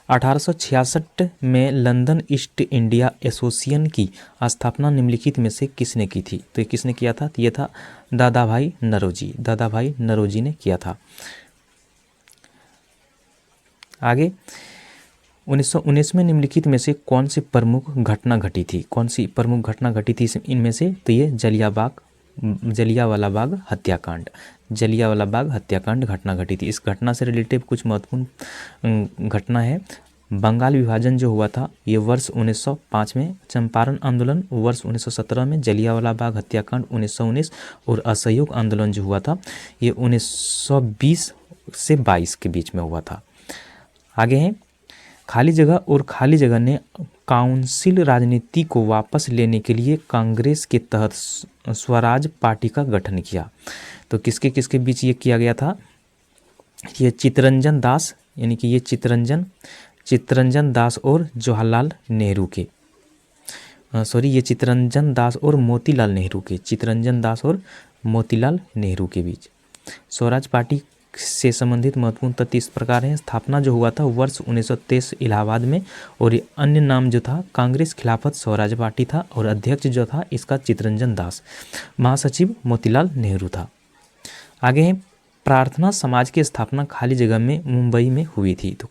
1866 में लंदन ईस्ट इंडिया एसोसिएशन की स्थापना निम्नलिखित में से किसने की थी? तो ये किसने किया था? तो ये था दादाभाई नौरोजी ने किया था। आगे 1919 में निम्नलिखित में से कौन सी प्रमुख घटना घटी थी? इनमें से? तो ये जलियांवाला बाग हत्याकांड घटना घटी थी। इस घटना से रिलेटेड कुछ महत्वपूर्ण घटना है। बंगाल विभाजन जो हुआ था ये वर्ष 1905 में, चंपारण आंदोलन वर्ष 1917 में, जलियांवाला बाग हत्याकांड 1919 और असहयोग आंदोलन जो हुआ था ये 1920 से 22 के बीच में हुआ था। आगे हैं खाली जगह ने काउंसिल राजनीति को वापस लेने के लिए कांग्रेस के तहत स्वराज पार्टी का गठन किया। तो किसके बीच ये किया गया था? ये चित्तरंजन दास और जवाहरलाल नेहरू के ये चित्तरंजन दास और मोतीलाल नेहरू के बीच स्वराज पार्टी से संबंधित महत्वपूर्ण तथ्य इस प्रकार हैं। स्थापना जो हुआ था वर्ष 1923 इलाहाबाद में और ये अन्य नाम जो था कांग्रेस खिलाफत स्वराज पार्टी था और अध्यक्ष जो था इसका चित्तरंजन दास, महासचिव मोतीलाल नेहरू था। आगे है प्रार्थना समाज की स्थापना खाली जगह में मुंबई में हुई थी। तो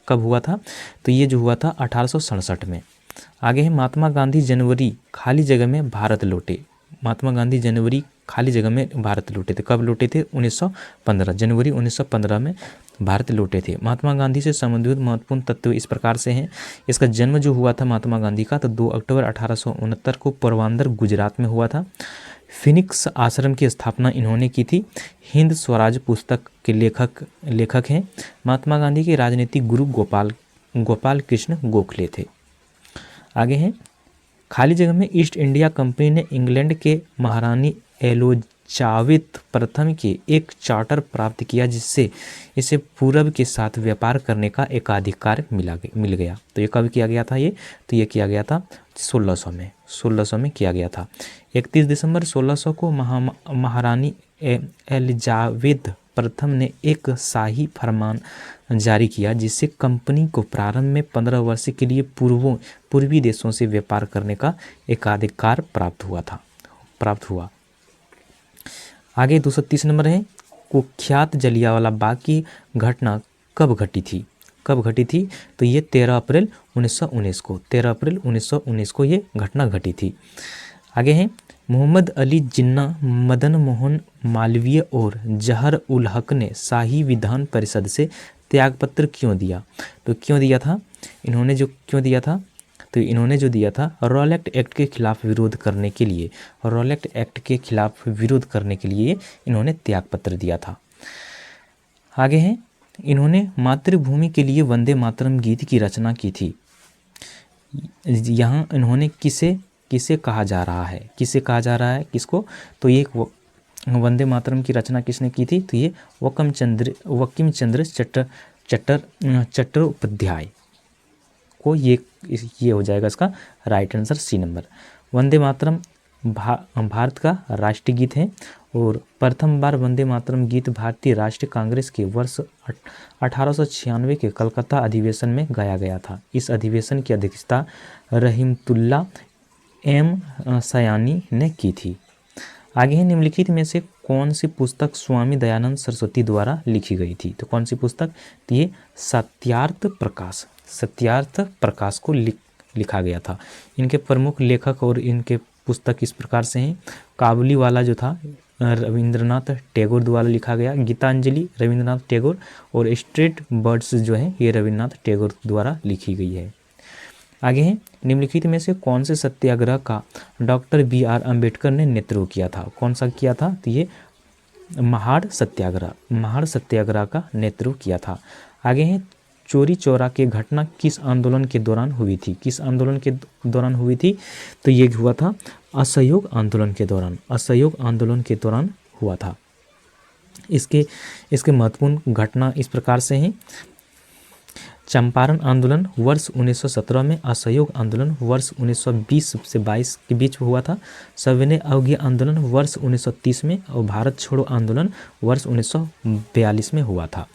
कब हुआ था? तो ये जो हुआ था 1867 में। आगे है महात्मा गांधी जनवरी खाली जगह में भारत लौटे। थे। कब लौटे थे? 1915 जनवरी 1915 में भारत लौटे थे। महात्मा गांधी से संबंधित महत्वपूर्ण तत्व इस प्रकार से हैं। इसका जन्म जो हुआ था महात्मा गांधी का तो 2 अक्टूबर 1869 को पोरबंदर गुजरात में हुआ था। फिनिक्स आश्रम की स्थापना इन्होंने की थी। हिंद स्वराज पुस्तक के लेखक हैं। महात्मा गांधी के राजनीतिक गुरु गोपाल कृष्ण गोखले थे। आगे हैं खाली जगह में ईस्ट इंडिया कंपनी ने इंग्लैंड के महारानी एलिजाबेथ प्रथम के एक चार्टर प्राप्त किया जिससे इसे पूरब के साथ व्यापार करने का एकाधिकार मिल गया। तो ये कब किया गया था? तो ये किया गया था 1600 में किया गया था। 31 दिसंबर 1600 को महारानी एलिजाबेथ प्रथम ने एक शाही फरमान जारी किया जिससे कंपनी को प्रारंभ में 15 वर्ष के लिए पूर्वी देशों से व्यापार करने का एकाधिकार प्राप्त हुआ। आगे 230 नंबर है कुख्यात जलियांवाला बाग की घटना कब घटी थी? तो ये 13 अप्रैल 1919 को ये घटना घटी थी। आगे है मोहम्मद अली जिन्ना, मदन मोहन मालवीय और जहर उल हक ने शाही विधान परिषद से त्यागपत्र क्यों दिया? तो क्यों दिया था? इन्होंने जो क्यों दिया था, तो इन्होंने जो दिया था रॉलेट एक्ट के खिलाफ विरोध करने के लिए, रॉलेट एक्ट के खिलाफ विरोध करने के लिए इन्होंने त्यागपत्र दिया था। आगे हैं, इन्होंने मातृभूमि के लिए वंदे मातरम गीत की रचना की थी। यहाँ इन्होंने किसे कहा जा रहा है, किसको, तो ये वंदे मातरम की रचना किसने की थी, तो ये वंकिम चंद्र चट्टोपाध्याय को ये हो जाएगा इसका right answer C number. Vande Mataram Bharat का राष्ट्रीय गीत है और प्रथम बार वंदे मातरम गीत भारतीय राष्ट्रीय कांग्रेस के वर्ष 1896 के कलकत्ता अधिवेशन में गाया गया था। इस अधिवेशन की अध्यक्षता रहीमतुल्ला एम सयानी ने की थी। आगे है, निम्नलिखित में से कौन सी पुस्तक स्वामी दयानंद सरस्वती द्वारा लिखी गई थी, तो कौन सी पुस्तक, तो ये सत्यार्थ प्रकाश को लिखा गया था। इनके प्रमुख लेखक और इनके पुस्तक इस प्रकार से हैं। काबुली वाला जो था रविंद्रनाथ टैगोर द्वारा लिखा गया, गीतांजलि रविंद्रनाथ टैगोर, और स्ट्रीट बर्ड्स जो है ये रविंद्रनाथ टैगोर द्वारा लिखी गई है। आगे हैं, निम्नलिखित में से कौन से सत्याग्रह का डॉक्टर BR अम्बेडकर ने नेतृत्व किया था, कौन सा किया था, तो ये महाड़ सत्याग्रह का नेतृत्व किया था। आगे हैं, चोरी चौरा की घटना किस आंदोलन के दौरान हुई थी, तो ये हुआ था असहयोग आंदोलन के दौरान हुआ था। इसके महत्वपूर्ण घटना इस प्रकार से हैं। चंपारण आंदोलन वर्ष 1917 में, असहयोग आंदोलन वर्ष 1920 से 22 के बीच हुआ था, सविनय अवज्ञा आंदोलन वर्ष 1930 में और भारत छोड़ो आंदोलन वर्ष 1942 में हुआ था।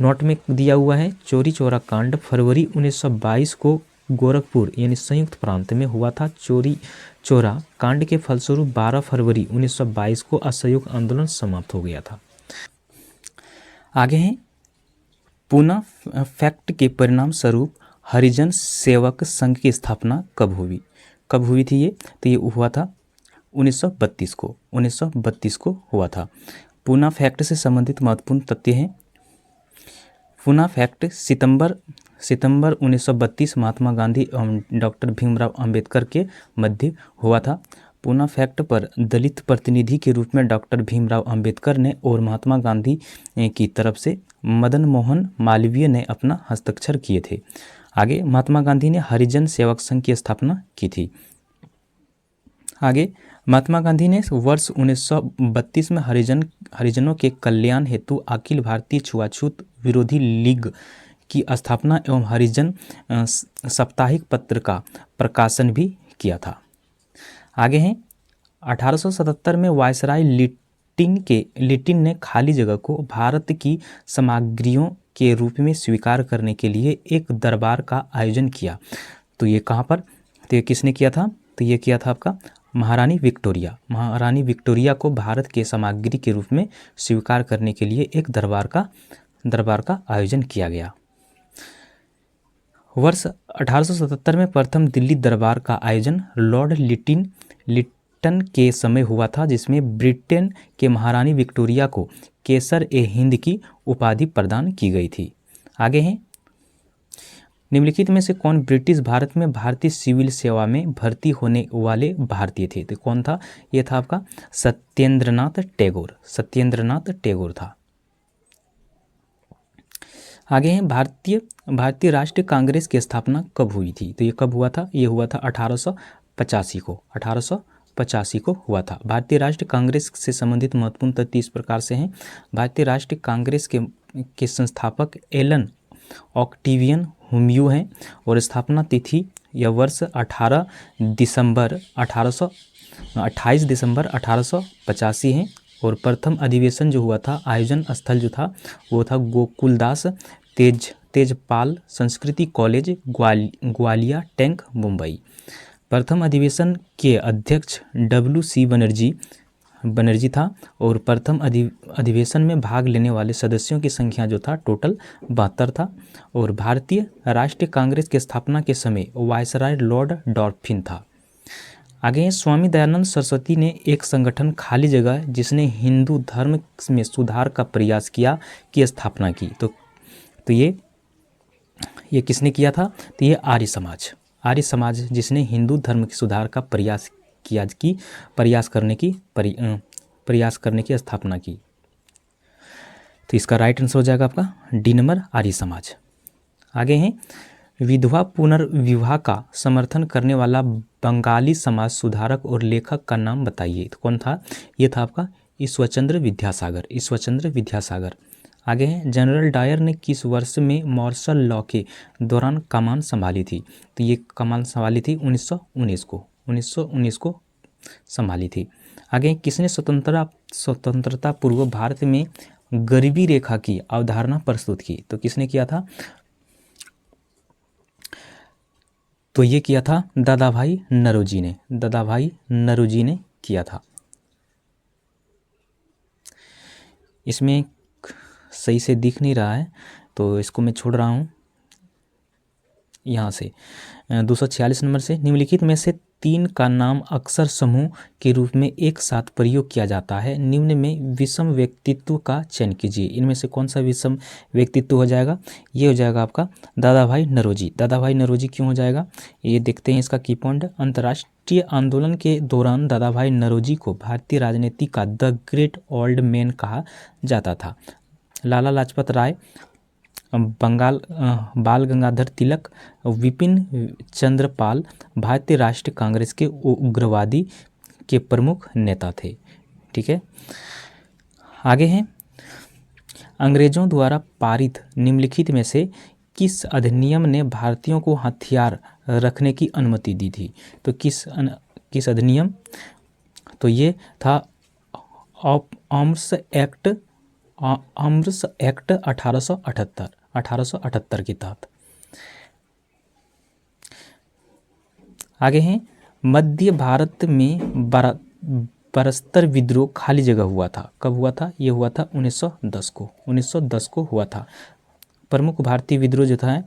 नोट में दिया हुआ है, चोरी चौरा कांड फरवरी 1922 को गोरखपुर यानी संयुक्त प्रांत में हुआ था। चोरी चौरा कांड के फलस्वरूप 12 फरवरी 1922 को असहयोग आंदोलन समाप्त हो गया था। आगे हैं, पूना फैक्ट के परिणाम स्वरूप हरिजन सेवक संघ की स्थापना कब हुई थी ये, तो ये हुआ था 1932 को हुआ था। पूना फैक्ट से संबंधित महत्वपूर्ण तथ्य हैं। पूना फैक्ट सितंबर 1932 महात्मा गांधी एवं डॉक्टर भीमराव अंबेडकर के मध्य हुआ था। पूना फैक्ट पर दलित प्रतिनिधि के रूप में डॉक्टर भीमराव अंबेडकर ने और महात्मा गांधी की तरफ से मदन मोहन मालवीय ने अपना हस्ताक्षर किए थे। आगे, महात्मा गांधी ने हरिजन सेवक संघ की स्थापना की थी। आगे, महात्मा गांधी ने वर्ष 1932 में हरिजनों के कल्याण हेतु अखिल भारतीय छुआछूत विरोधी लीग की स्थापना एवं हरिजन साप्ताहिक पत्र का प्रकाशन भी किया था। आगे हैं, 1877 में वायसराय लिटिन ने खाली जगह को भारत की सामग्रियों के रूप में स्वीकार करने के लिए एक दरबार का आयोजन किया। तो ये कहाँ पर, तो ये किसने किया था, तो ये किया था आपका महारानी विक्टोरिया को भारत के सामग्री के रूप में स्वीकार करने के लिए एक दरबार का आयोजन किया गया। वर्ष 1877 में प्रथम दिल्ली दरबार का आयोजन लॉर्ड लिटन के समय हुआ था, जिसमें ब्रिटेन के महारानी विक्टोरिया को केसर-ए-हिंद की उपाधि प्रदान की गई थी। आगे हैं, निम्नलिखित में से कौन ब्रिटिश भारत में भारतीय सिविल सेवा में भर्ती होने वाले भारतीय थे, तो कौन था, ये था आपका सत्येंद्रनाथ टैगोर था। आगे हैं, भारतीय राष्ट्रीय कांग्रेस की स्थापना कब हुई थी, तो ये कब हुआ था, ये हुआ था 1885 को हुआ था। भारतीय राष्ट्रीय कांग्रेस से संबंधित महत्वपूर्ण तथ्य इस प्रकार से हैं। भारतीय राष्ट्रीय कांग्रेस के संस्थापक एलन ऑक्टेवियन हुम्यू हैं और स्थापना तिथि यह वर्ष 28 दिसंबर 1885 है और प्रथम अधिवेशन जो हुआ था, आयोजन स्थल जो था वो था गोकुलदास तेजपाल संस्कृति कॉलेज ग्वालिया टैंक मुंबई। प्रथम अधिवेशन के अध्यक्ष WC बनर्जी था और प्रथम अधिवेशन में भाग लेने वाले सदस्यों की संख्या जो था टोटल 72 था और भारतीय राष्ट्रीय कांग्रेस की स्थापना के समय वायसराय लॉर्ड डॉल्फिन था। आगे, स्वामी दयानंद सरस्वती ने एक संगठन खाली जगह जिसने हिंदू धर्म में सुधार का प्रयास किया की स्थापना की, तो ये किसने किया था? तो ये आर्य समाज जिसने हिंदू धर्म के सुधार का प्रयास करने की स्थापना की। तो इसका राइट आंसर हो जाएगा आपका डी नंबर, आर्य समाज। आगे हैं, विधवा पुनर्विवाह का समर्थन करने वाला बंगाली समाज सुधारक और लेखक का नाम बताइए। तो कौन था? ये था आपका ईश्वरचंद्र विद्यासागर। आगे हैं, जनरल डायर ने किस वर्ष में मार्शल लॉ के दौरान कमान संभाली थी? तो ये कमान संभाली थी 1919 को संभाली थी। आगे, किसने स्वतंत्रता पूर्व भारत में गरीबी रेखा की अवधारणा प्रस्तुत की? तो किसने किया था? तो ये किया था दादाभाई नौरोजी ने किया था। इसमें सही से दिख नहीं रहा है तो इसको मैं छोड़ रहा हूँ यहाँ से। 246 नंबर से, निम्नलिखित में से 3 का नाम अक्षर समूह के रूप में एक साथ प्रयोग किया जाता है। निम्न में विषम व्यक्तित्व का चयन कीजिए। इनमें से कौन सा विषम व्यक्तित्व हो जाएगा? ये हो जाएगा आपका दादाभाई नौरोजी। क्यों हो जाएगा? ये देखते हैं इसका की पॉइंट। अंतर्राष्ट्रीय आंदोलन के दौरान दादाभाई नौरोजी को भारतीय राजनीति का द ग्रेट ओल्ड मैन कहा जाता था। लाला लाजपत राय, बाल गंगाधर तिलक, विपिन चंद्र पाल भारतीय राष्ट्रीय कांग्रेस के उग्रवादी के प्रमुख नेता थे। ठीक है, आगे हैं, अंग्रेजों द्वारा पारित निम्नलिखित में से किस अधिनियम ने भारतीयों को हथियार रखने की अनुमति दी थी? तो किस अधिनियम? तो ये था आर्म्स एक्ट 1878 के तहत। आगे हैं, मध्य भारत में बरस्तर विद्रोह खाली जगह हुआ था। कब हुआ था? ये हुआ था 1910 को हुआ था। प्रमुख भारतीय विद्रोह जो था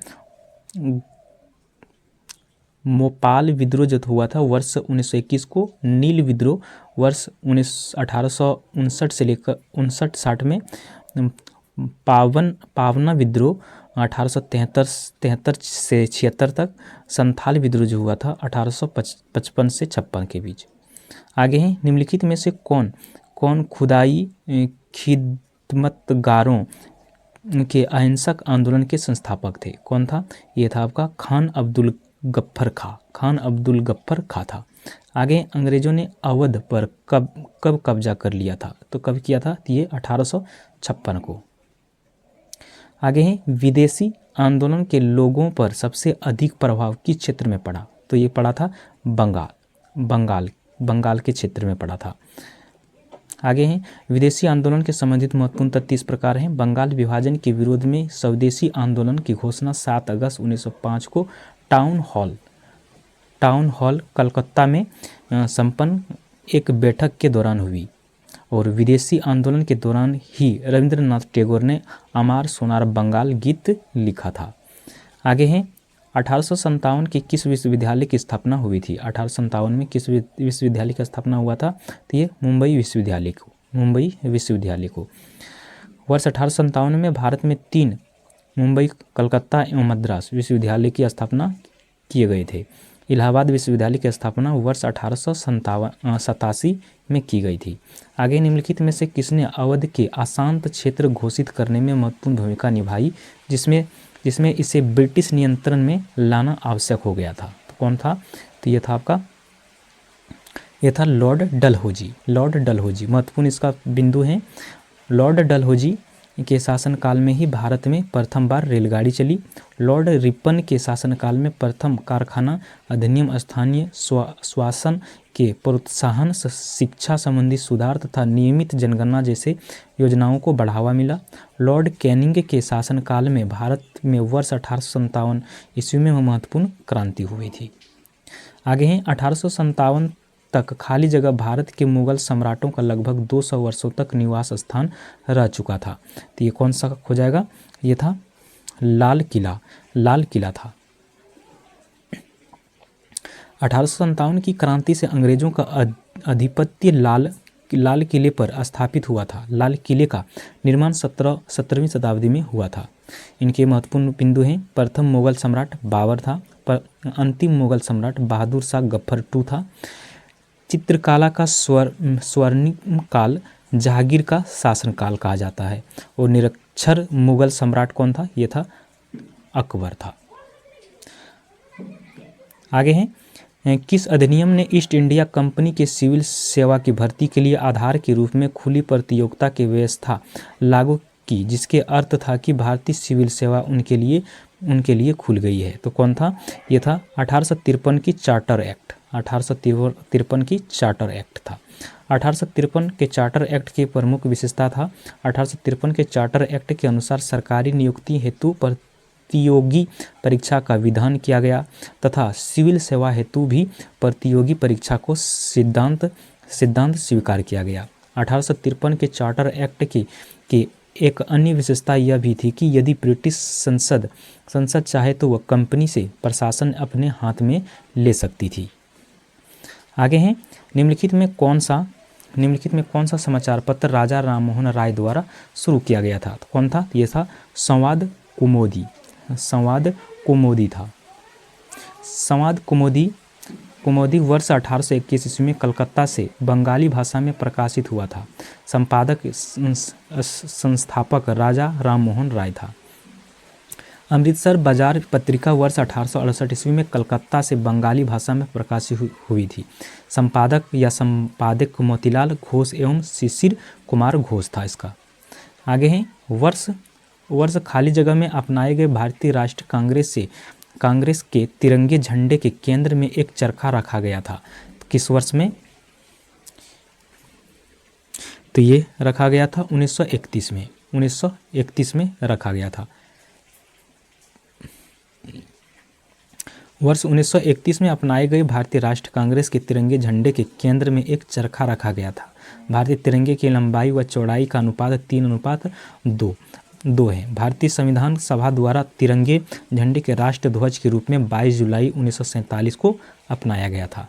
मोपाल विद्रोह जो हुआ था वर्ष 1921 को, नील विद्रोह वर्ष 1859 से लेकर 59-60 में, पावना विद्रोह 1873 से 76 तक, संथाल विद्रोह जो हुआ था 1855 से 56 के बीच। आगे हैं, निम्नलिखित में से कौन खुदाई खिदमतगारों के अहिंसक आंदोलन के संस्थापक थे? कौन था? ये था आपका खान अब्दुल गफ्फर खा था। आगे, अंग्रेजों ने अवध पर कब कब्जा कर लिया था? तो कब किया था? ये 1856 को। आगे हैं, विदेशी आंदोलन के लोगों पर सबसे अधिक प्रभाव किस क्षेत्र में पड़ा? तो ये पड़ा था बंगाल के क्षेत्र में पड़ा था। आगे हैं, विदेशी आंदोलन के संबंधित महत्वपूर्ण तथ्य इस प्रकार हैं। बंगाल विभाजन के विरोध में स्वदेशी आंदोलन की घोषणा 7 अगस्त 1905 को टाउन हॉल कलकत्ता में संपन्न एक बैठक के दौरान हुई और विदेशी आंदोलन के दौरान ही रविंद्रनाथ टैगोर ने अमार सोनार बंगाल गीत लिखा था। आगे हैं, 1857 के किस विश्वविद्यालय की स्थापना हुई थी? 1857 में किस विश्वविद्यालय की स्थापना हुआ था? तो ये मुंबई विश्वविद्यालय को। वर्ष 1857 में भारत में 3 मुंबई, कलकत्ता एवं मद्रास विश्वविद्यालय की स्थापना किए गए थे। इलाहाबाद विश्वविद्यालय की स्थापना वर्ष 1887 में की गई थी। आगे, निम्नलिखित में से किसने अवध के अशांत क्षेत्र घोषित करने में महत्वपूर्ण भूमिका निभाई जिसमें इसे ब्रिटिश नियंत्रण में लाना आवश्यक हो गया था? तो कौन था? तो ये था लॉर्ड डलहौजी। महत्वपूर्ण इसका बिंदु है। लॉर्ड डलहौजी के शासनकाल में ही भारत में प्रथम बार रेलगाड़ी चली। लॉर्ड रिपन के शासनकाल में प्रथम कारखाना अधिनियम, स्थानीय स्वासन के प्रोत्साहन, शिक्षा संबंधी सुधार तथा नियमित जनगणना जैसे योजनाओं को बढ़ावा मिला। लॉर्ड कैनिंग के शासनकाल में भारत में वर्ष 1857 ईस्वी में महत्वपूर्ण क्रांति हुई थी। आगे हैं, 1857 तक खाली जगह भारत के मुगल सम्राटों का लगभग 200 वर्षों तक निवास स्थान रह चुका था। तो ये कौन सा हो जाएगा? ये था लाल किला था। 1857 की क्रांति से अंग्रेजों का आधिपत्य लाल लाल किले पर स्थापित हुआ था। लाल किले का निर्माण 17वीं शताब्दी में हुआ था। इनके महत्वपूर्ण बिंदु हैं, प्रथम मुगल सम्राट बाबर था, अंतिम मुगल सम्राट बहादुर शाह गफ्फर II था। चित्रकला का स्वर्णिम काल जहांगीर का शासनकाल कहा जाता है। और निरक्षर मुगल सम्राट कौन था? ये था अकबर था। आगे हैं, किस अधिनियम ने ईस्ट इंडिया कंपनी के सिविल सेवा की भर्ती के लिए आधार के रूप में खुली प्रतियोगिता की व्यवस्था लागू की, जिसके अर्थ था कि भारतीय सिविल सेवा उनके लिए खुल गई है? तो कौन था? ये था 1853 की चार्टर एक्ट। 1853 की चार्टर एक्ट था। 1853 के चार्टर एक्ट की प्रमुख विशेषता था, 1853 के चार्टर एक्ट के अनुसार सरकारी नियुक्ति हेतु प्रतियोगी परीक्षा का विधान किया गया तथा सिविल सेवा हेतु भी प्रतियोगी परीक्षा को सिद्धांत स्वीकार किया गया। 1853 के चार्टर एक्ट की एक अन्य विशेषता यह भी थी कि यदि ब्रिटिश संसद चाहे तो वह कंपनी से प्रशासन अपने हाथ में ले सकती थी। आगे हैं, निम्नलिखित में कौन सा समाचार पत्र राजा राममोहन राय द्वारा शुरू किया गया था? तो कौन था? ये था संवाद कुमुदी था। संवाद कुमुदी वर्ष 1821 ईस्वी में कलकत्ता से बंगाली भाषा में प्रकाशित हुआ था। संस्थापक राजा राममोहन राय था। अमृतसर बाजार पत्रिका वर्ष 1868 ईस्वी में कलकत्ता से बंगाली भाषा में प्रकाशित हुई थी। संपादक मोतीलाल घोष एवं शिशिर कुमार घोष था इसका। आगे हैं, वर्ष खाली जगह में अपनाए गए भारतीय राष्ट्रीय कांग्रेस के तिरंगे झंडे के केंद्र में एक चरखा रखा गया था। किस वर्ष में? तो ये रखा गया था 1931 में। 1931 में रखा गया था। वर्ष 1931 में अपनाए गए भारतीय राष्ट्रीय कांग्रेस के तिरंगे झंडे के केंद्र में एक चरखा रखा गया था। भारतीय तिरंगे की लंबाई व चौड़ाई का अनुपात 3:2 है। भारतीय संविधान सभा द्वारा तिरंगे झंडे के राष्ट्र ध्वज के रूप में 22 जुलाई 1947 को अपनाया गया था।